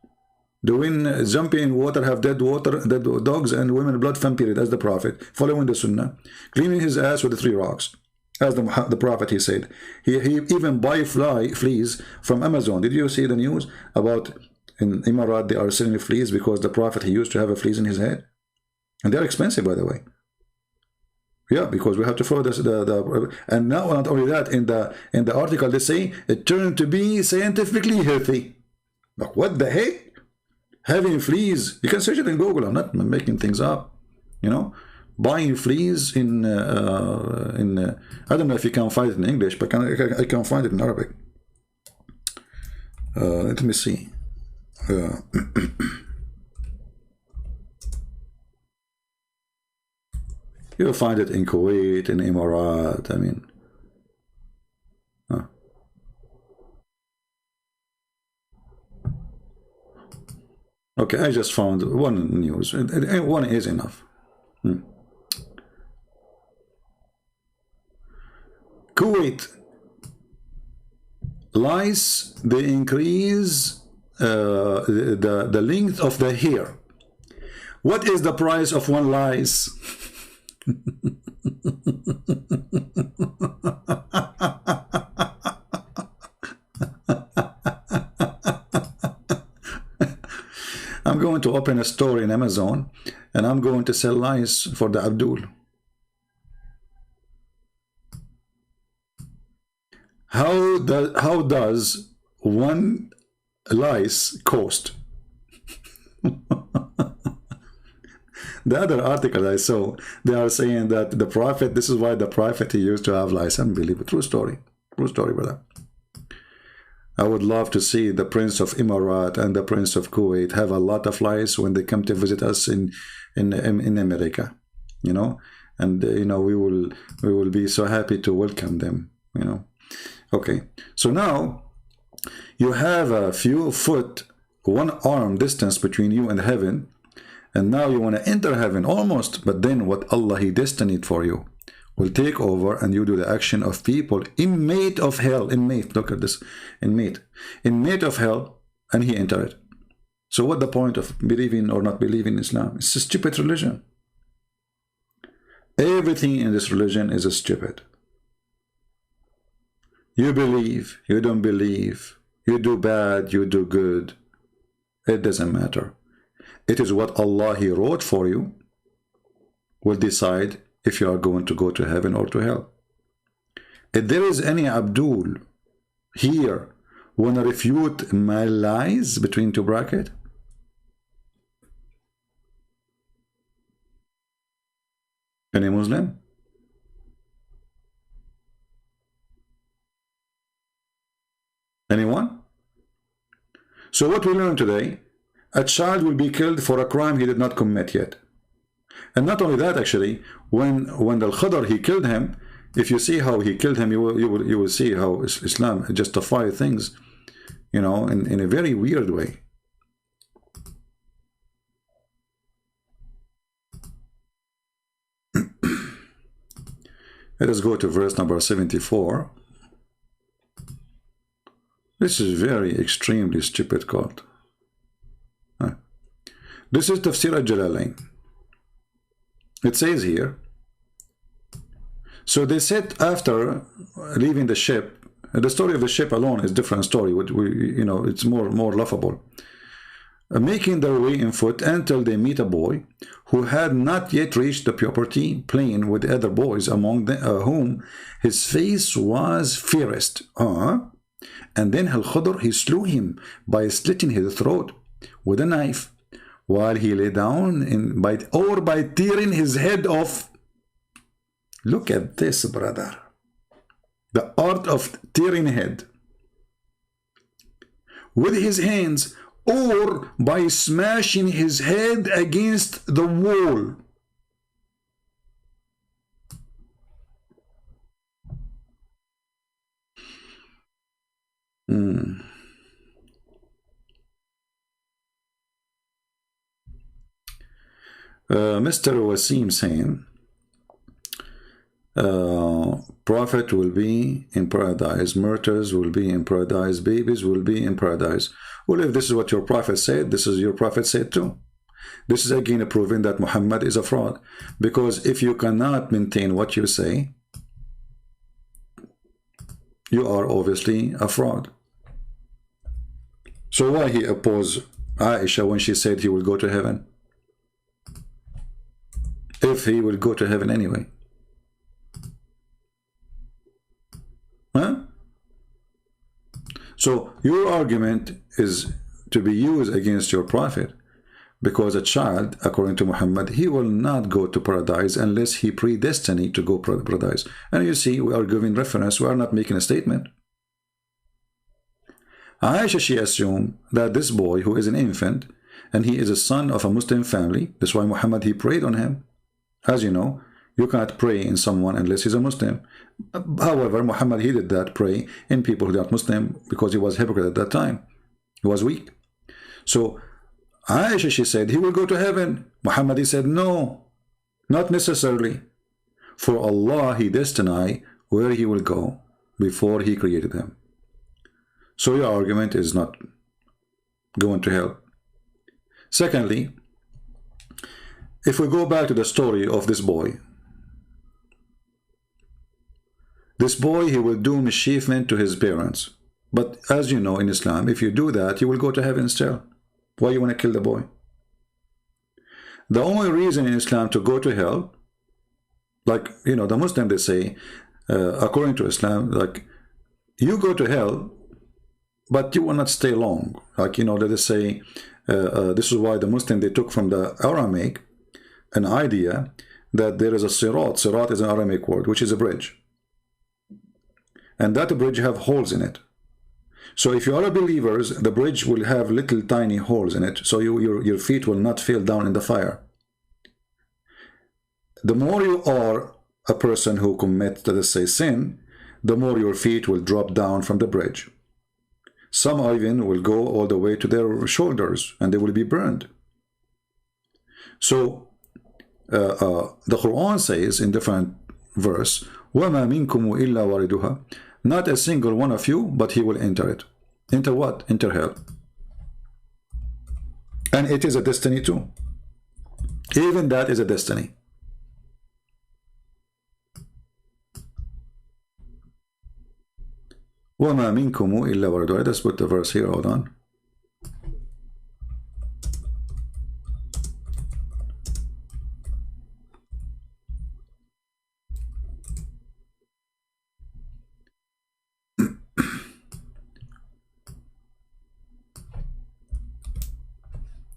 doing jumping in water, have dead dogs and women blood fan period as the Prophet, following the Sunnah, cleaning his ass with the 3 rocks. As the Prophet, he said. He even buy fleas from Amazon. Did you see the news about in Emirat they are selling fleas because the Prophet, he used to have a fleas in his head? And they're expensive, by the way. Yeah, because we have to follow this, and now not only that, in the article they say it turned to be scientifically healthy. Like, what the heck? Having fleas, you can search it in Google. I'm not making things up, you know. Buying fleas in I don't know if you can find it in English, but I can find it in Arabic. Let me see. You'll find it in Kuwait, in Emirat. I mean, okay, I just found one news. One is enough. Kuwait, lice, they increase the length of the hair. What is the price of one lice? I'm going to open a store in Amazon and I'm going to sell lice for the Abdul. How does one lice cost? The other article I saw, they are saying that the Prophet, this is why the Prophet, he used to have lice. Unbelievable. True story, brother. I would love to see the Prince of Emirat and the Prince of Kuwait have a lot of lice when they come to visit us in America, you know, and you know, we will be so happy to welcome them, you know. Okay, so now you have a few foot, 1 arm distance between you and heaven, and now you want to enter heaven almost, but then what Allah, he destined for you will take over, and you do the action of people, inmate of hell, inmate, look at this, inmate of hell, and he enter it. So what the point of believing or not believing in Islam? It's a stupid religion. Everything in this religion is a stupid. You believe, you don't believe, you do bad, you do good, it doesn't matter. It is what Allah, he wrote for you, will decide if you are going to go to heaven or to hell. If there is any Abdul here want to refute my lies between 2 brackets, any Muslim? Anyone? So what we learned today, a child will be killed for a crime he did not commit yet. And not only that, actually, when the Khidr, he killed him, if you see how he killed him, you will see how Islam justifies things, you know, in a very weird way. Let us go to verse number 74. This is very extremely stupid quote. This is Tafsir al-Jalalain. It says here, so they said after leaving the ship, the story of the ship alone is a different story, you know, it's more laughable. Making their way in foot until they meet a boy who had not yet reached the puberty, playing with the other boys, among whom his face was fairest. And then Al-Khidr, he slew him by slitting his throat with a knife, while he lay down by tearing his head off. Look at this, brother. The art of tearing head with his hands, or by smashing his head against the wall. Mr. Wasim saying, Prophet will be in paradise, martyrs will be in paradise, babies will be in paradise. Well, if this is what your prophet said, this is your prophet said too. This is again proving that Muhammad is a fraud. Because if you cannot maintain what you say, you are obviously a fraud. So why he opposed Aisha when she said he will go to heaven? If he will go to heaven anyway. Huh? So your argument is to be used against your prophet, because a child, according to Muhammad, he will not go to paradise unless he predestined to go to paradise. And you see, we are giving reference, we are not making a statement. Aisha, she assumed that this boy who is an infant, and he is a son of a Muslim family, that's why Muhammad, he prayed on him. As you know, you cannot pray in someone unless he's a Muslim. However, Muhammad, he did that, pray in people who are not Muslim, because he was a hypocrite at that time. He was weak. So Aisha, she said, he will go to heaven. Muhammad, he said, no, not necessarily. For Allah, he destined where he will go before he created him. So your argument is not going to help. Secondly, if we go back to the story of this boy, he will do mischievement to his parents. But as you know, in Islam, if you do that, you will go to heaven still. Why you want to kill the boy? The only reason in Islam to go to hell, like, you know, the Muslim, they say, according to Islam, like, you go to hell, but you will not stay long. Like, you know, they say, this is why the Muslim, they took from the Aramaic an idea that there is a sirat. Sirat is an Aramaic word, which is a bridge. And that bridge have holes in it. So if you are a believers, the bridge will have little tiny holes in it, so your feet will not fall down in the fire. The more you are a person who commits, let us say, sin, the more your feet will drop down from the bridge. Some even will go all the way to their shoulders, and they will be burned. So the Quran says in different verse, وَمَا مِنْكُمُ إِلَّا وَارِدُهَا, not a single one of you, but he will enter it. Enter what? Enter hell. And it is a destiny too. Even that is a destiny. وَمَا مِنْكُمُ إِلَّا وَارِدُهَا. Let's put the verse here, hold on.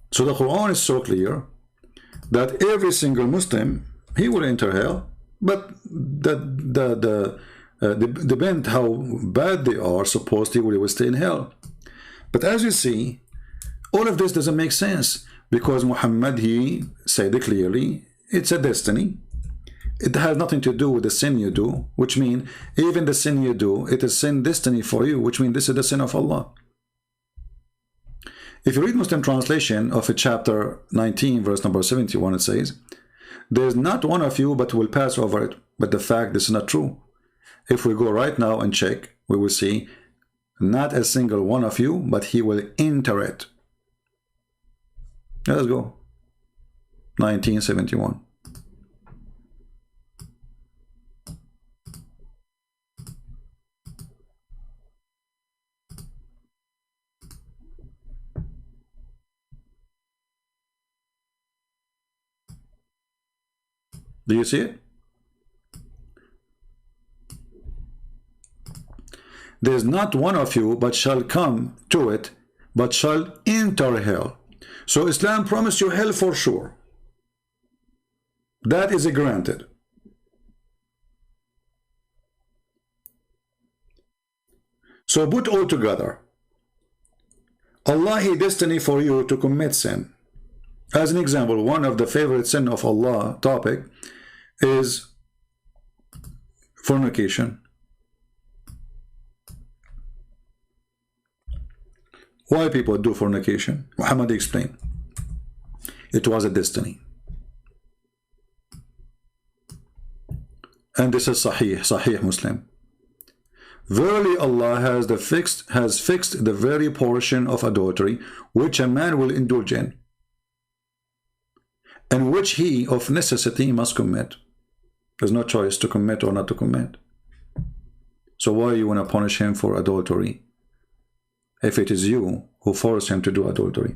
So the Quran is so clear that every single Muslim, he will enter hell, but depend how bad they are, supposed he will stay in hell. But as you see, all of this doesn't make sense, because Muhammad, he said it clearly, it's a destiny. It has nothing to do with the sin you do, which means even the sin you do, it is sin destiny for you, which means this is the sin of Allah. If you read Muslim translation of chapter 19, verse number 71, it says, there is not one of you but will pass over it. But the fact this is not true. If we go right now and check, we will see not a single one of you, but he will enter it. Let's go. 1971. Do you see it? There is not one of you but shall come to it, but shall enter hell. So Islam promised you hell for sure. That is granted. So put all together. Allah, he destined for you to commit sin. As an example, one of the favorite sin of Allah topic is fornication. Why people do fornication? Muhammad explained. It was a destiny. And this is Sahih Muslim. Verily Allah has fixed the very portion of adultery which a man will indulge in, and which he of necessity must commit. There's no choice to commit or not to commit. So why you want to punish him for adultery if it is you who force him to do adultery?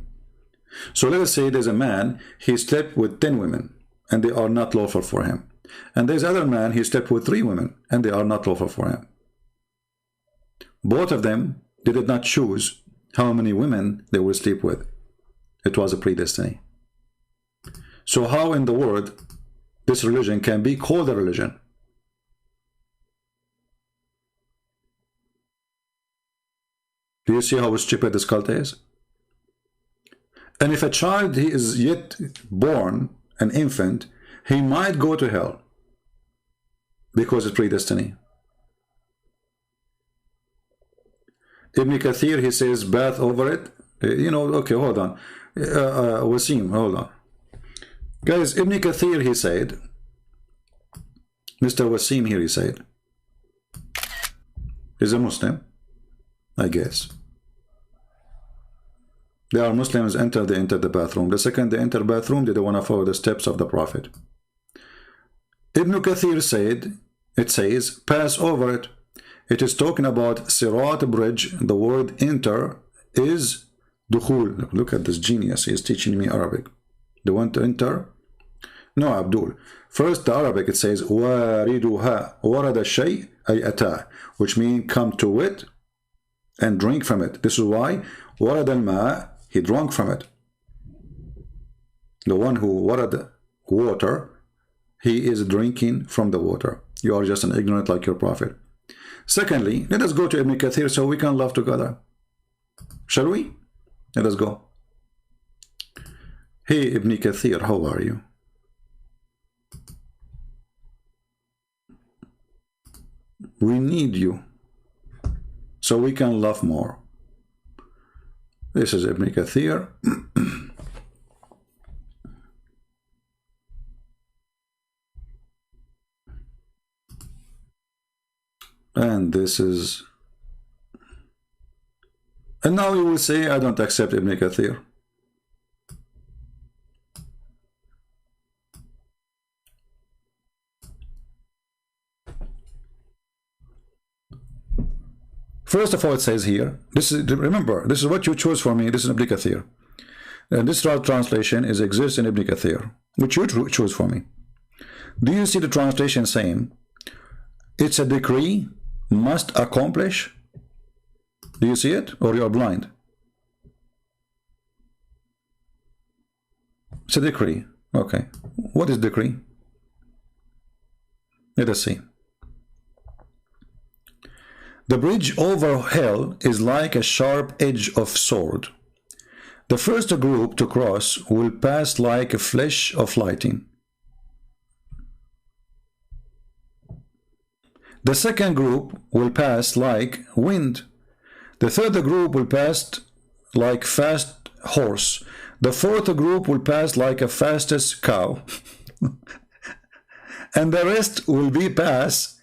So let us say there's a man, he slept with 10 women and they are not lawful for him. And there's other man, he slept with 3 women and they are not lawful for him. Both of them, they did not choose how many women they will sleep with. It was a predestiny. So how in the world this religion can be called a religion? Do you see how stupid this cult is? And if a child, he is yet born, an infant, he might go to hell because it's predestiny. Ibn Kathir, he says bath over it. Okay, hold on. Wasim, hold on. Guys, Ibn Kathir, he said, Mr. Wasim here, he said, he's a Muslim, I guess. There are Muslims they enter the bathroom. The second they enter the bathroom, they don't want to follow the steps of the Prophet. Ibn Kathir said, it says, pass over it. It is talking about Sirat bridge. The word enter is dukhul. Look at this genius. He is teaching me Arabic. They want to enter? No, Abdul. First, the Arabic, it says, wariduha. Warada shay ay ata, which means come to it and drink from it. This is why warad al-ma, he drank from it. The one who warad water, he is drinking from the water. You are just an ignorant like your Prophet. Secondly, let us go to Ibn Kathir so we can laugh together. Shall we? Let us go. Hey Ibn Kathir, how are you? We need you so we can laugh more. This is Ibn Kathir. And this is, and now you will say I don't accept Ibn Kathir. First of all, it says here, this is, remember, this is what you choose for me. This is Ibn Kathir, and this translation exists in Ibn Kathir, which you choose for me. Do you see the translation saying it's a decree must accomplish? Do you see it, or you are blind? It's a decree. Okay, what is decree? Let us see. The bridge over hell is like a sharp edge of sword. The first group to cross will pass like a flash of lightning. The second group will pass like wind. The third group will pass like fast horse. The fourth group will pass like a fastest cow. And the rest will be pass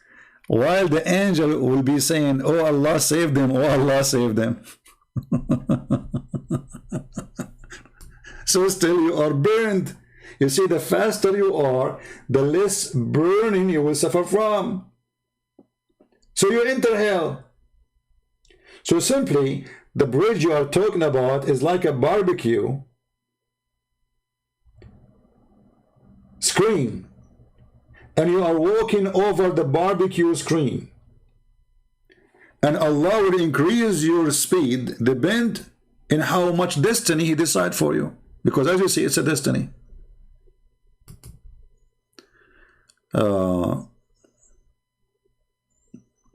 while the angel will be saying, oh Allah save them, oh Allah save them. So still you are burned. You see, the faster you are, the less burning you will suffer from. So you enter hell. So simply, the bridge you are talking about is like a barbecue screen, and you are walking over the barbecue screen, and Allah will increase your speed depend in how much destiny He decide for you, because as you see, it's a destiny.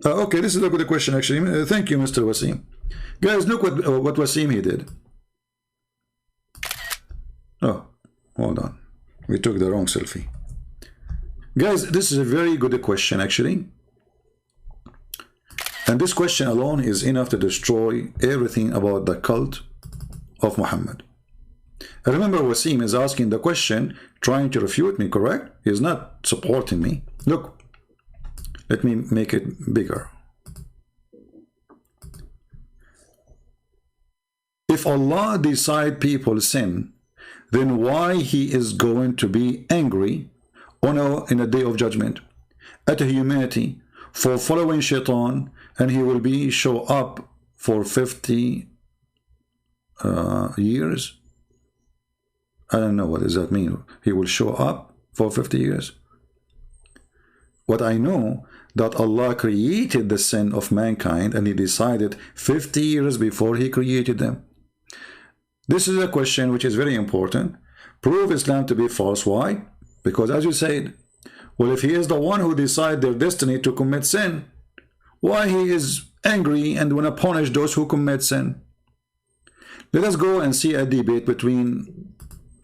Okay, this is a good question actually. Thank you, Mr. Wasim. Guys, look what Wasim he did. Oh, hold on. We took the wrong selfie. Guys, this is a very good question actually. And this question alone is enough to destroy everything about the cult of Muhammad. I remember Wasim is asking the question, trying to refute me, correct? He is not supporting me. Look. Let me make it bigger. If Allah decide people sin, then why He is going to be angry in a day of judgment at humanity for following shaitan, and He will be show up for 50 years? I don't know, what does that mean? He will show up for 50 years? What I know, that Allah created the sin of mankind, and He decided 50 years before He created them. This is a question which is very important. Prove Islam to be false. Why? Because as you said, well, if He is the one who decide their destiny to commit sin, why He is angry and want to punish those who commit sin? Let us go and see a debate between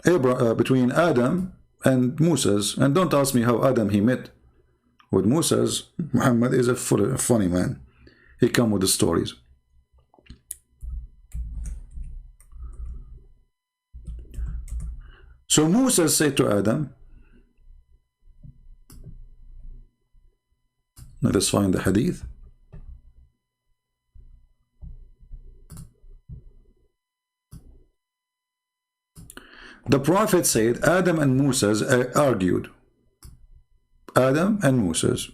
Adam and Moses. And don't ask me how Adam he met with Moses. Muhammad is a funny man. He come with the stories. So Moses said to Adam, let us find the hadith. The Prophet said Adam and Moses argued. Adam and Moses.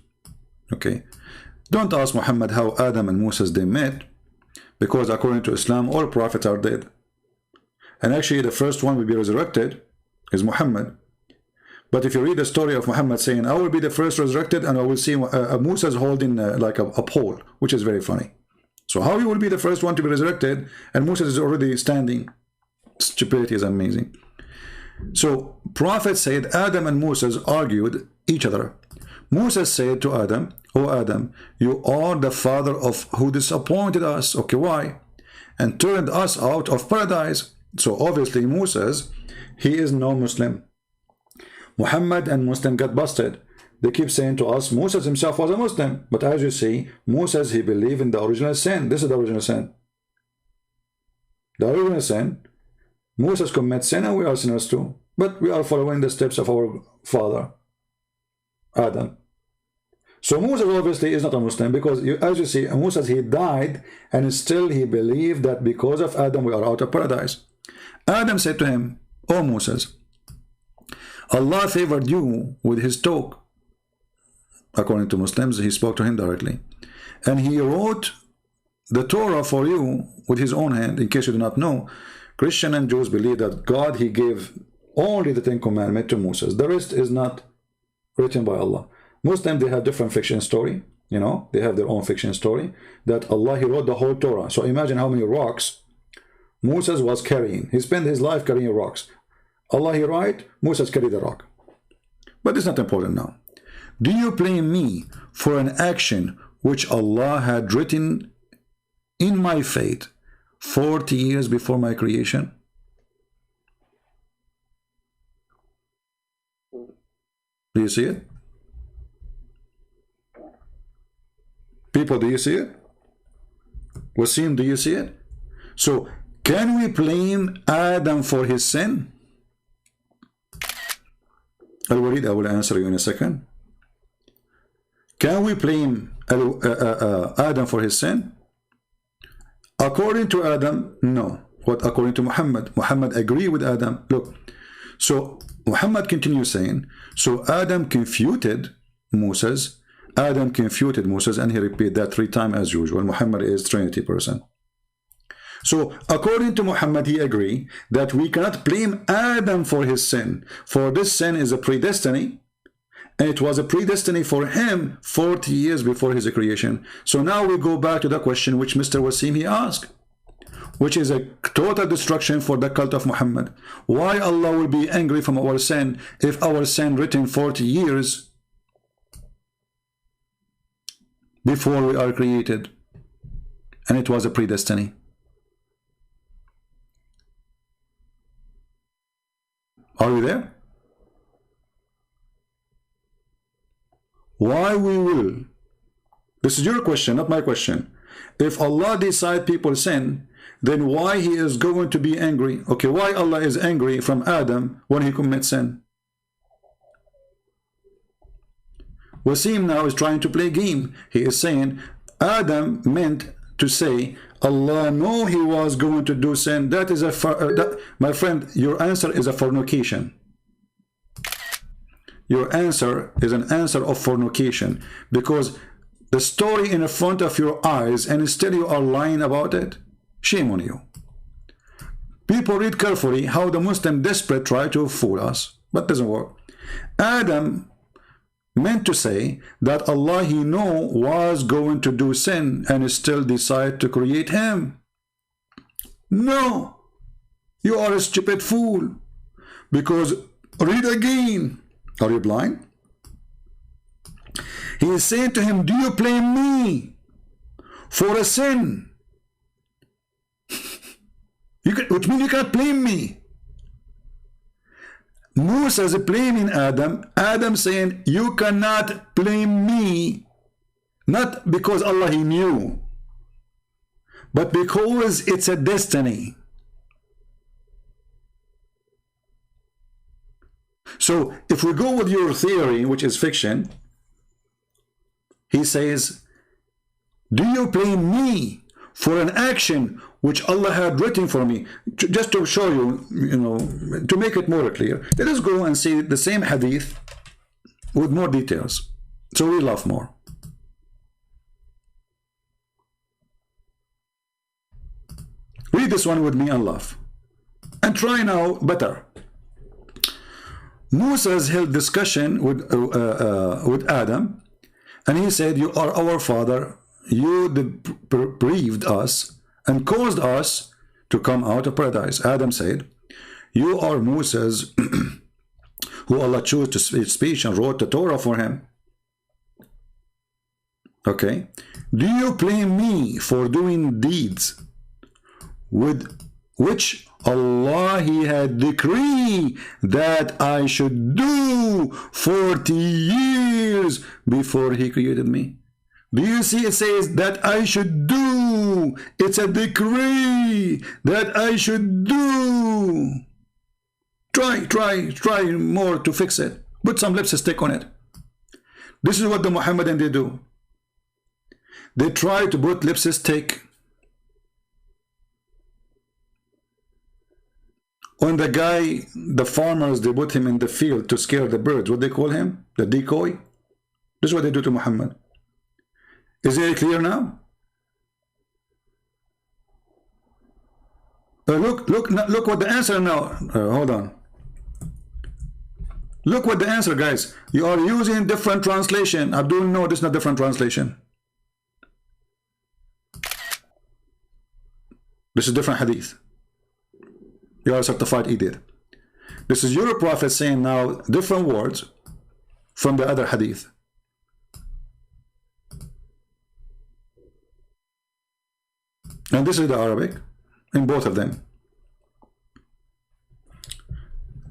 Okay. Don't ask Muhammad how Adam and Moses they met, because according to Islam, all prophets are dead. And actually the first one will be resurrected is Muhammad. But if you read the story of Muhammad saying, I will be the first resurrected, and I will see Moses holding like a pole, which is very funny. So how he will be the first one to be resurrected, and Moses is already standing? Stupidity is amazing. So Prophet said Adam and Moses argued each other. Moses said to Adam, "O Adam, you are the father of who disappointed us." Okay, why? And turned us out of paradise. So obviously Moses, he is no Muslim. Muhammad and Muslim got busted. They keep saying to us, Moses himself was a Muslim. But as you see, Moses, he believed in the original sin. This is the original sin. The original sin. Moses commits sin and we are sinners too. But we are following the steps of our father, Adam. So Moses obviously is not a Muslim, because as you see, Moses, he died and still he believed that because of Adam we are out of paradise. Adam said to him, "O Moses, Allah favored you with his talk." According to Muslims, he spoke to him directly. And he wrote the Torah for you with his own hand. In case you do not know, Christian and Jews believe that God, he gave only the Ten Commandments to Moses. The rest is not written by Allah. Muslims, they have different fiction story. You know, they have their own fiction story. That Allah, he wrote the whole Torah. So imagine how many rocks Moses was carrying. He spent his life carrying rocks. Allah, he write, Moses carried the rock. But it's not important now. Do you blame me for an action which Allah had written in my fate 40 years before my creation? Do you see it? People, do you see it? Wasim, do you see it? So, can we blame Adam for his sin? Al-Walid, I will answer you in a second. Can we blame Adam for his sin? According to Adam, no. What according to Muhammad? Muhammad agreed with Adam. Look, so Muhammad continues saying, so Adam confuted Moses. Adam confuted Moses, and he repeated that 3 times as usual. Muhammad is Trinity person. So according to Muhammad, he agreed that we cannot blame Adam for his sin. For this sin is a predestiny. And it was a predestiny for him 40 years before his creation. So now we go back to the question which Mr. Wasim he asked, which is a total destruction for the cult of Muhammad. Why Allah will be angry from our sin if our sin written 40 years before we are created, and it was a predestiny? Are we there? Why we will? This is your question, not my question. If Allah decide people sin, then why he is going to be angry? Okay, why Allah is angry from Adam when he commits sin? Wasim now is trying to play game. He is saying Adam meant to say Allah knew he was going to do sin. That is my friend, your answer is a fornication. Your answer is an answer of fornication, because the story in front of your eyes and still you are lying about it. Shame on you. People read carefully how the Muslim desperate try to fool us, but it doesn't work. Adam meant to say that Allah he knew was going to do sin and still decided to create him. No, you are a stupid fool, because read again. Are you blind? He is saying to him, do you blame me for a sin? Which means you can't blame me. Musa is blaming Adam. Adam saying, you cannot blame me. Not because Allah he knew, but because it's a destiny. So if we go with your theory, which is fiction, he says, do you blame me for an action which Allah had written for me? Just to show you, to make it more clear, let us go and see the same hadith with more details, so we laugh more. Read this one with me and laugh. And try now better. Moses held discussion with Adam, and he said, you are our father, you deprived us and caused us to come out of paradise. Adam said, you are Moses who Allah chose to speak and wrote the Torah for him. Okay, do you blame me for doing deeds with which Allah he had decreed that I should do 40 years before he created me? Do you see it says that I should do? It's a decree that I should do. Try more to fix it. Put some lipstick on it. This is what the Muhammadan they do. They try to put lipstick on the guy, the farmers, they put him in the field to scare the birds. What they call him? The decoy. This is what they do to Muhammad. Is it clear now? Look what the answer now. Hold on. Look what the answer, guys. You are using different translation. Abdul, no, this is not different translation. This is different hadith. You are a certified idiot. This is your prophet saying now different words from the other hadith. And this is the Arabic in both of them.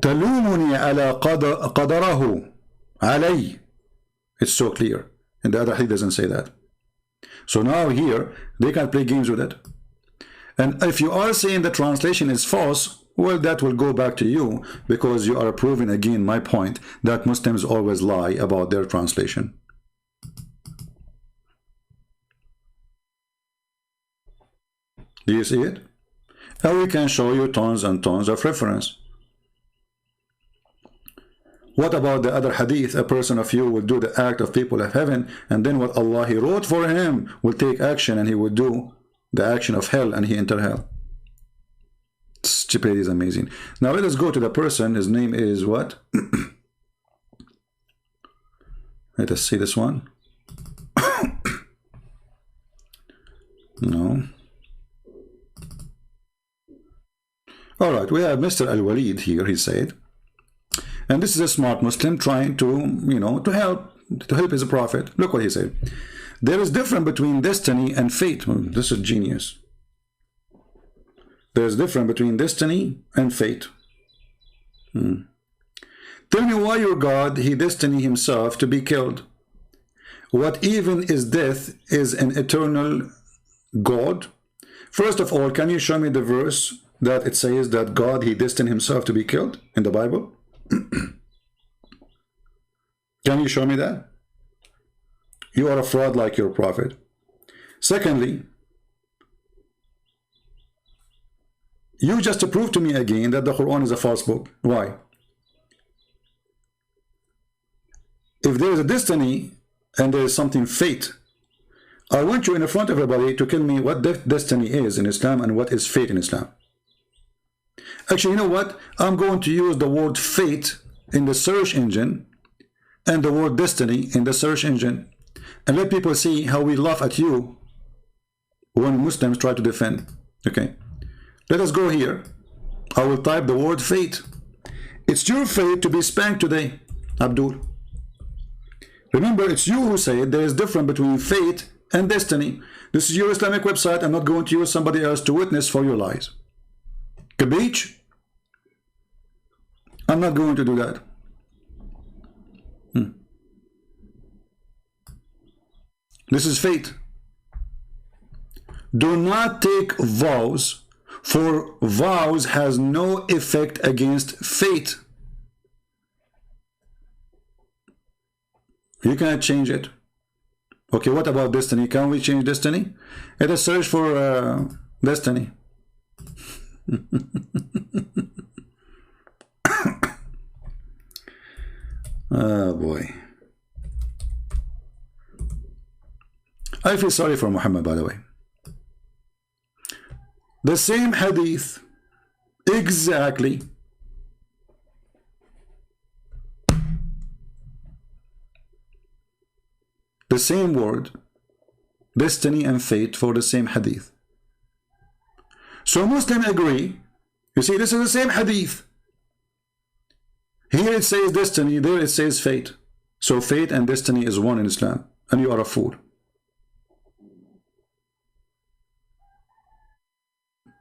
تلومني على قدره علي. It's so clear. And the other hadith doesn't say that. So now here they can play games with it. And if you are saying the translation is false, well, that will go back to you, because you are proving again my point that Muslims always lie about their translation. Do you see it? And we can show you tons and tons of reference. What about the other hadith? A person of you will do the act of people of heaven, and then what Allah he wrote for him will take action, and he will do the action of hell, and he enter hell. Stupidity is amazing. Now let us go to the person. His name is what? Let us see this one. No. All right, we have Mr. Al-Walid here, he said. And this is a smart Muslim trying to, to help his prophet. Look what he said. There is difference between destiny and fate. This is genius. There's difference between destiny and fate. Tell me why your God, he destined himself to be killed. What even is death is an eternal God? First of all, can you show me the verse that it says that God, he destined himself to be killed in the Bible? Can you show me that? You are a fraud like your prophet. Secondly, You just prove to me again that the Quran is a false book. Why? If there is a destiny and there is something fate, I want you in front of everybody to tell me what destiny is in Islam and what is fate in Islam. Actually, you know what? I'm going to use the word fate in the search engine and the word destiny in the search engine, and let people see how we laugh at you when Muslims try to defend. Okay, let us go here. I will type the word fate. It's your fate to be spanked today, Abdul. Remember, it's you who said there is difference between fate and destiny. This is your Islamic website. I'm not going to use somebody else to witness for your lies. Kabich? I'm not going to do that. This is fate. Do not take vows, for vows has no effect against fate. You cannot change it. Okay, what about destiny? Can we change destiny? Let us search for destiny. Oh boy. I feel sorry for Muhammad, by the way. The same hadith, exactly. The same word, destiny and fate, for the same hadith. So Muslims agree. You see, this is the same hadith. Here it says destiny, there it says fate. So fate and destiny is one in Islam, and you are a fool.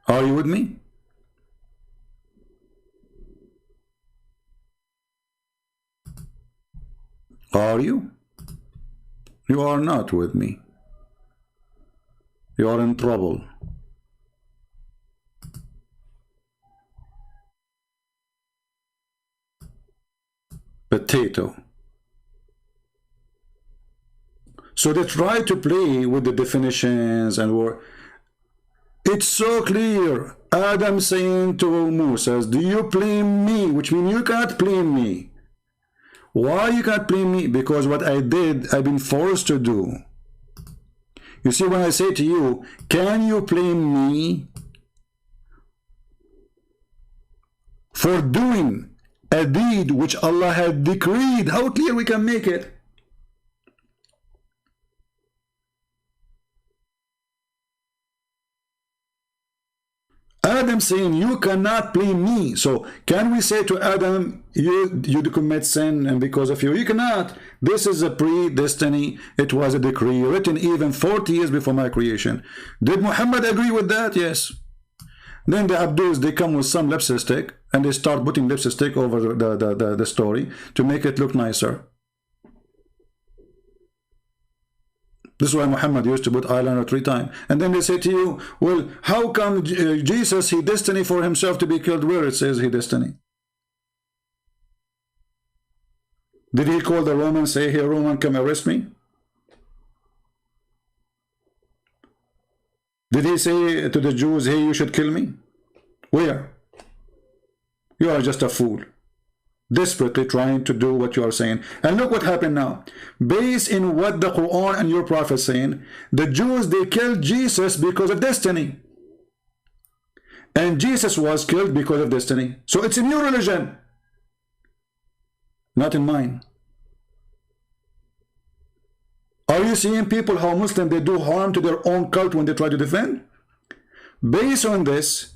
Are you with me? Are you? You are not with me. You are in trouble. Potato. So they try to play with the definitions and word. It's so clear. Adam saying to Moses, do you blame me? Which means you can't blame me. Why you can't blame me? Because what I did, I've been forced to do. You see, when I say to you, can you blame me for doing a deed which Allah had decreed? How clear we can make it? Adam saying, you cannot blame me. So can we say to Adam, you commit sin and because of you cannot? This is a predestiny. It was a decree written even 40 years before my creation. Did Muhammad agree with that? Yes. Then the Abduls, they come with some lipstick and they start putting lipstick over the story to make it look nicer. This is why Muhammad used to put eyeliner 3 times. And then they say to you, well, how come Jesus, he destiny for himself to be killed? Where it says he destiny? Did he call the Roman, say, hey Roman, come arrest me? Did he say to the Jews, hey, you should kill me? Where? You are just a fool, desperately trying to do what you are saying. And look what happened now. Based in what the Quran and your Prophet saying, the Jews, they killed Jesus because of destiny. And Jesus was killed because of destiny. So it's in your religion, not in mine. Are you seeing people, how Muslims, they do harm to their own cult when they try to defend? Based on this,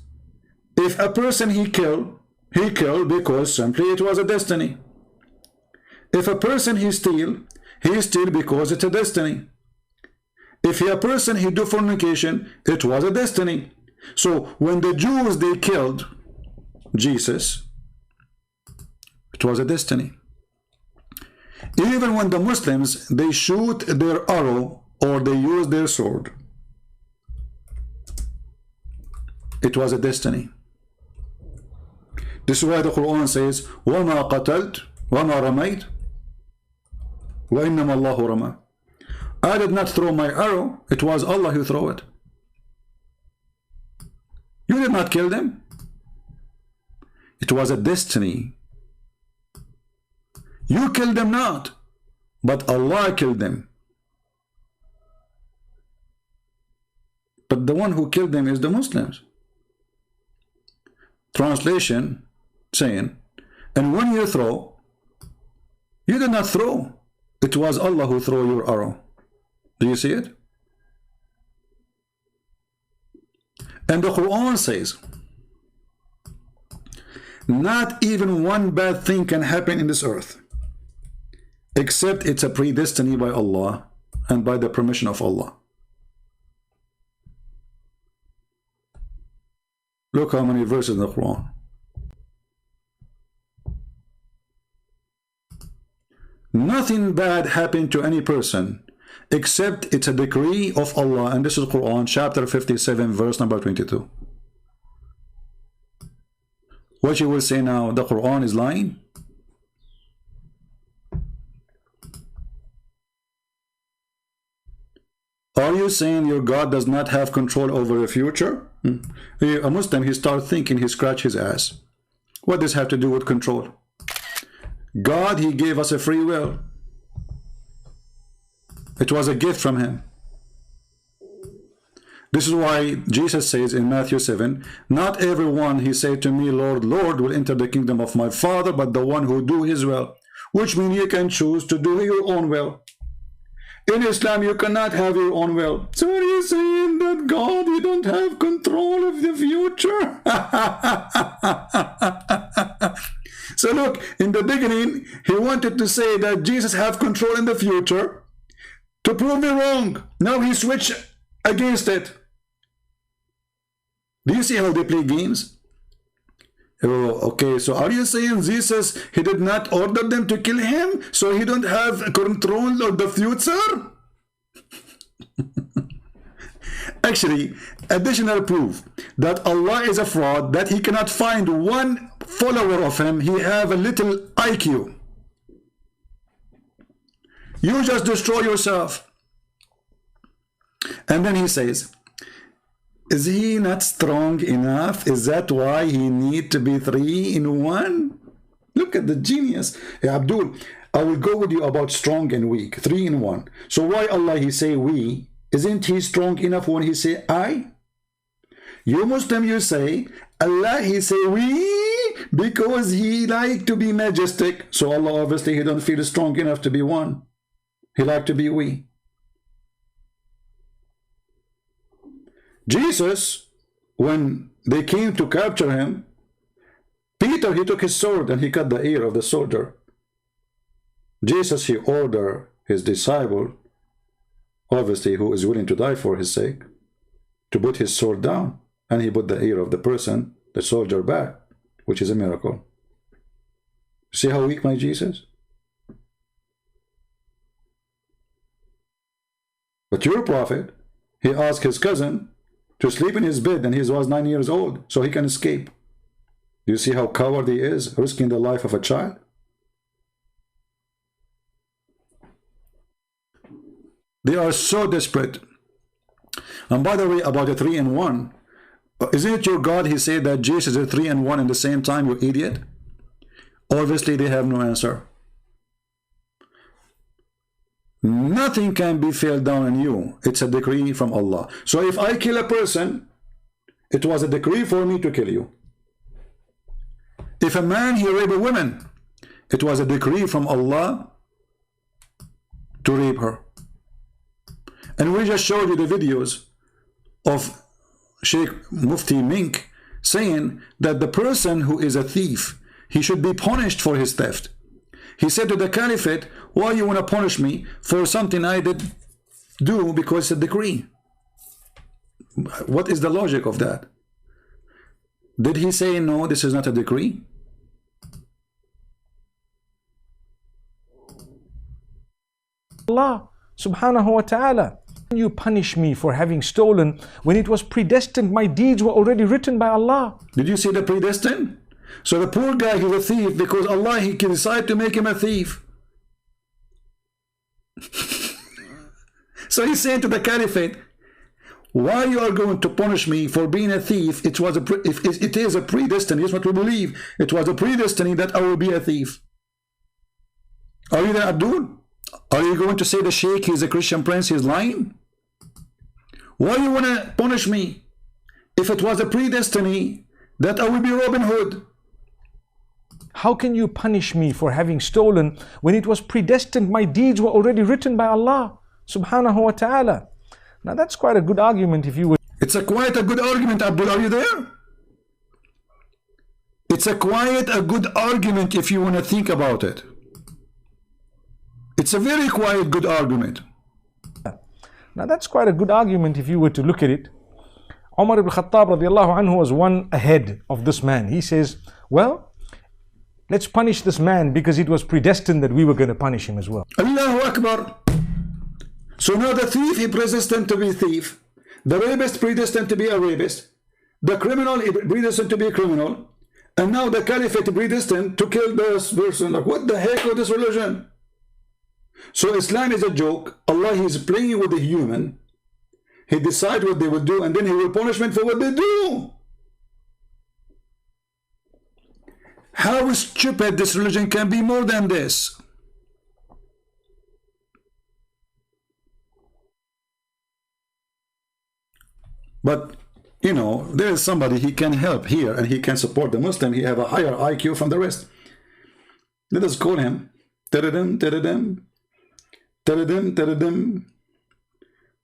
if a person he killed because simply it was a destiny. If a person he steal because it's a destiny. If a person he do fornication, it was a destiny. So when the Jews, they killed Jesus, it was a destiny. Even when the Muslims, they shoot their arrow or they use their sword, it was a destiny. This is why the Quran says, وَمَا قَتَلْتُ وَمَا رَمَيْتُ وَإِنَّمَا اللَّهُ رَمَى. I did not throw my arrow, it was Allah who threw it. You did not kill them, It was a destiny. You killed them not, but Allah killed them. But the one who killed them is the Muslims. Translation saying, and when you throw, you did not throw. It was Allah who threw your arrow. Do you see it? And the Quran says, not even one bad thing can happen in this earth, except it's a predestiny by Allah and by the permission of Allah. Look how many verses in the Quran. Nothing bad happened to any person except it's a decree of Allah. And this is Quran chapter 57 verse number 22. What you will say now, the Quran is lying? Are you saying your God does not have control over the future? A Muslim, he starts thinking, he scratch his ass. What does this have to do with control? God, he gave us a free will. It was a gift from him. This is why Jesus says in Matthew 7, not everyone, he said to me, Lord, Lord, will enter the kingdom of my Father, but the one who do his will. Which means you can choose to do your own will. In Islam, you cannot have your own will. So are you saying that God, you don't have control of the future? So look, in the beginning, he wanted to say that Jesus have control in the future to prove me wrong. Now he switched against it. Do you see how they play games? Oh, okay, so are you saying Jesus, he did not order them to kill him, so he don't have control of the future? Actually, additional proof that Allah is a fraud, that he cannot find one follower of him, he have a little IQ. You just destroy yourself. And then he says, is he not strong enough? Is that why he need to be 3 in 1? Look at the genius. Hey, Abdul, I will go with you about strong and weak, 3 in 1. So why Allah he say we? Isn't he strong enough when he say I? You Muslim, you say Allah he say we because he like to be majestic. So Allah obviously he don't feel strong enough to be 1. He like to be we. Jesus, when they came to capture him, Peter, he took his sword and he cut the ear of the soldier. Jesus, he ordered his disciple, obviously who is willing to die for his sake, to put his sword down, and he put the ear of the person, the soldier, back, which is a miracle. See how weak my Jesus? But your prophet, he asked his cousin to sleep in his bed, and he was 9 years old, so he can escape. Do you see how coward he is, risking the life of a child? They are so desperate. And by the way, about the 3 in 1, isn't it your God, he said that Jesus is 3 in 1 in the same time, you idiot? Obviously, they have no answer. Nothing can be failed down on you. It's a decree from Allah. So if I kill a person, it was a decree for me to kill you. If a man, he raped a woman, it was a decree from Allah to rape her. And we just showed you the videos of Sheikh Mufti Menk saying that the person who is a thief, he should be punished for his theft. He said to the caliphate, why you want to punish me for something I did do because it's a decree? What is the logic of that? Did he say, no, this is not a decree? Allah subhanahu wa ta'ala, you punish me for having stolen when it was predestined? My deeds were already written by Allah. Did you see the predestined? So the poor guy, he's a thief because Allah, he can decide to make him a thief. So he's saying to the caliphate, Why you are going to punish me for being a thief? It was if it is a predestined, it's what we believe. It was a predestined that I will be a thief. Are you there, Abdul? Are you going to say the Sheikh, he's a Christian prince, he's lying? Why you want to punish me if it was a predestined that I will be Robin Hood? How can you punish me for having stolen when it was predestined? My deeds were already written by Allah subhanahu wa ta'ala. Now that's quite a good argument if you would. It's quite a good argument, Abdul. Are you there? It's quite a good argument if you want to think about it. It's a very quiet good argument. Now that's quite a good argument if you were to look at it. Umar ibn Khattab radiallahu anhu was one ahead of this man. He says, well, let's punish this man because it was predestined that we were going to punish him as well. Allahu Akbar. So now the thief is predestined to be a thief. The rapist predestined to be a rapist. The criminal is predestined to be a criminal. And now the caliphate predestined to kill this person. Like, what the heck with this religion? So Islam is a joke. Allah is playing with the human. He decides what they will do, and then he will punishment for what they do. How stupid this religion can be more than this? But, you know, there is somebody he can help here, and he can support the Muslim. He have a higher IQ from the rest. Let us call him. Taradim, taradim. Taradim, taradim.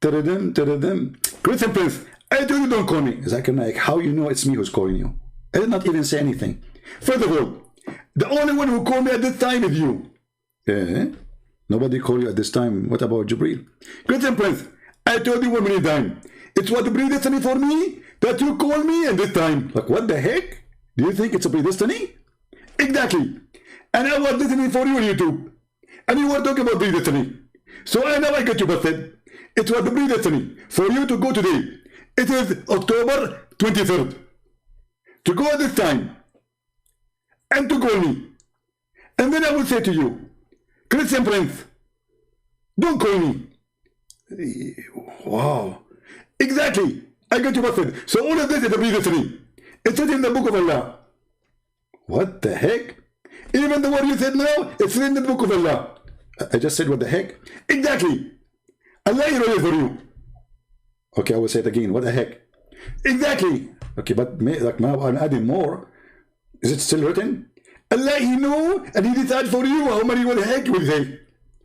Taradim, taradim. Christian Prince, I told you don't call me. Zakir Naik, how you know it's me who's calling you? I did not even say anything. First of all, the only one who called me at this time is you. Nobody called you at this time. What about Jibreel? Christian Prince, I told you 1 million times. It was the predestiny for me that you call me at this time. Like, what the heck? Do you think it's a predestiny? Exactly. And I was listening for you on YouTube. And you were talking about predestiny. So I know I got you busted. It was the predestiny for you to go today. It is October 23rd. To go at this time. And to call me. And then I will say to you, Christian Prince, don't call me. Wow. Exactly. I got you busted. So all of this is a predestiny. It's written in the book of Allah. What the heck? Even the word you said now, it's written in the book of Allah. I just said what the heck? Exactly. Allah is ready for you. Okay, I will say it again. What the heck? Exactly. Okay, but like now I'm adding more. Is it still written? Allah, He knew and He decided for you how many what the heck you will say.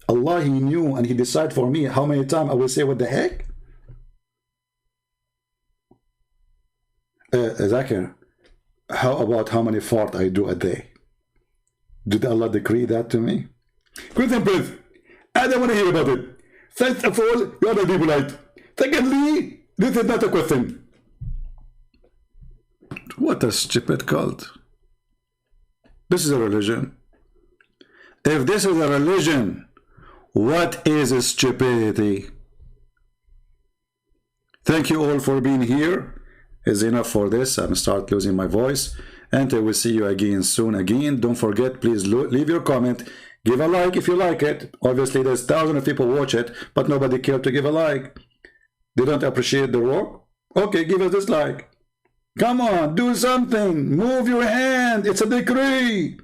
Allah, He knew and He decided for me how many times I will say what the heck? Zakir, how about how many fart I do a day? Did Allah decree that to me? Christian Prince, I don't want to hear about it. First of all, you are not polite. Secondly, this is not a question. What a stupid cult. This is a religion. If this is a religion, what is stupidity? Thank you all for being here. Is enough for this. I'm start losing my voice. And I will see you again soon. Again, don't forget, please leave your comment. Give a like if you like it. Obviously, there's thousands of people watch it, but nobody cared to give a like. They don't appreciate the work. Okay, give us a dislike. Come on, do something. Move your hand. It's a decree.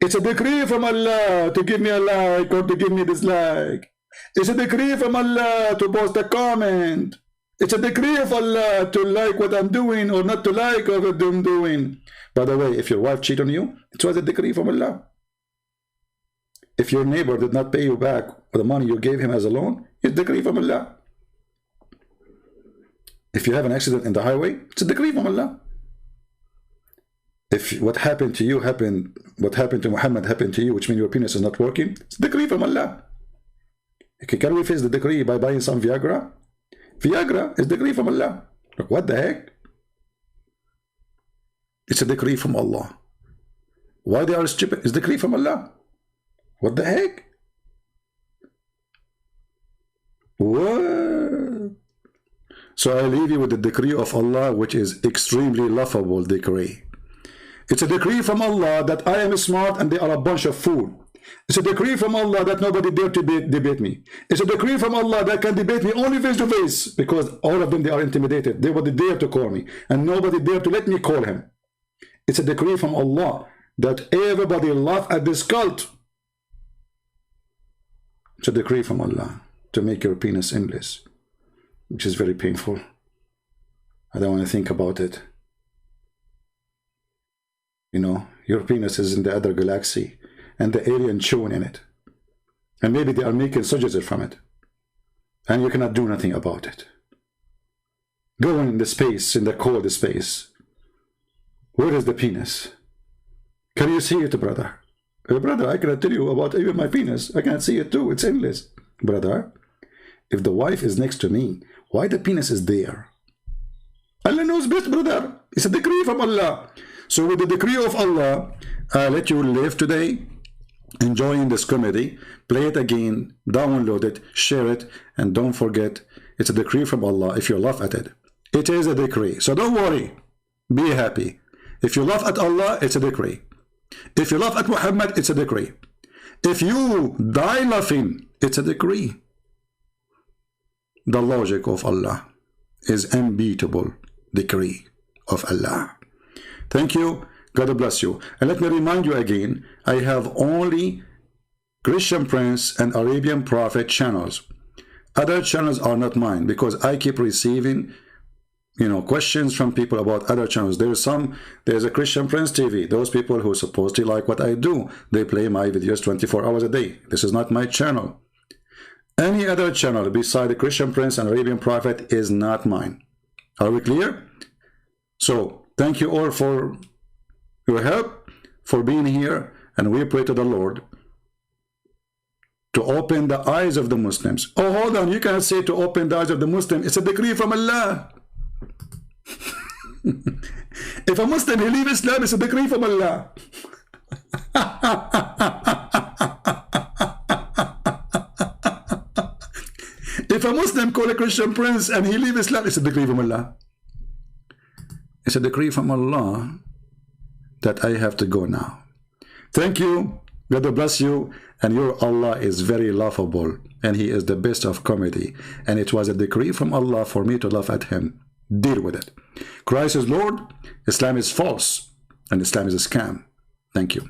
It's a decree from Allah to give me a like or to give me a dislike. It's a decree from Allah to post a comment. It's a decree of Allah to like what I'm doing or not to like what I'm doing. By the way, if your wife cheated on you, it was a decree from Allah. If your neighbor did not pay you back the money you gave him as a loan, it's a decree from Allah. If you have an accident in the highway, it's a decree from Allah. If what happened to you happened, what happened to Muhammad happened to you, which means your penis is not working, it's a decree from Allah. Okay, can we face the decree by buying some Viagra? Viagra is decree from Allah. Look, what the heck? It's a decree from Allah. Why they are stupid? It's a decree from Allah. What the heck? What? So I leave you with the decree of Allah, which is extremely laughable decree. It's a decree from Allah that I am smart and they are a bunch of fool. It's a decree from Allah that nobody dare to debate me. It's a decree from Allah that can debate me only face to face, because all of them, they are intimidated. Nobody dare to call me, and nobody dare to let me call him. It's a decree from Allah that everybody laugh at this cult. It's a decree from Allah to make your penis endless, which is very painful. I don't want to think about it. You know, your penis is in the other galaxy, and the alien chewing in it. And maybe they are making surgery from it. And you cannot do nothing about it. Going in the space, in the cold space. Where is the penis? Can you see it, brother? Brother, I cannot tell you about even my penis. I cannot see it too. It's endless. Brother, if the wife is next to me, why the penis is there? Allah knows best, brother. It's a decree from Allah. So with the decree of Allah, I let you live today, enjoying this comedy. Play it again, download it, share it, and don't forget, it's a decree from Allah if you laugh at it. It is a decree. So don't worry. Be happy. If you laugh at Allah, it's a decree. If you laugh at Muhammad, it's a decree. If you die laughing, it's a decree. The logic of Allah is unbeatable decree of Allah. Thank you. God bless you. And let me remind you again, I have only Christian Prince and Arabian Prophet channels. Other channels are not mine, because I keep receiving, you know, questions from people about other channels. There's a Christian Prince TV. Those people who supposedly like what I do, they play my videos 24 hours a day. This is not my channel. Any other channel beside the Christian Prince and Arabian Prophet is not mine. Are we clear? So thank you all for your help, for being here, and we pray to the Lord to open the eyes of the Muslims. Oh, hold on, you cannot say to open the eyes of the Muslim. It's a decree from Allah. If a Muslim, he leave Islam, it's a decree from Allah. If a Muslim call a Christian Prince and he leave Islam, it's a decree from Allah. It's a decree from Allah that I have to go now. Thank you. God bless you. And your Allah is very laughable, and he is the best of comedy. And it was a decree from Allah for me to laugh at him. Deal with it. Christ is Lord, Islam is false, and Islam is a scam. Thank you.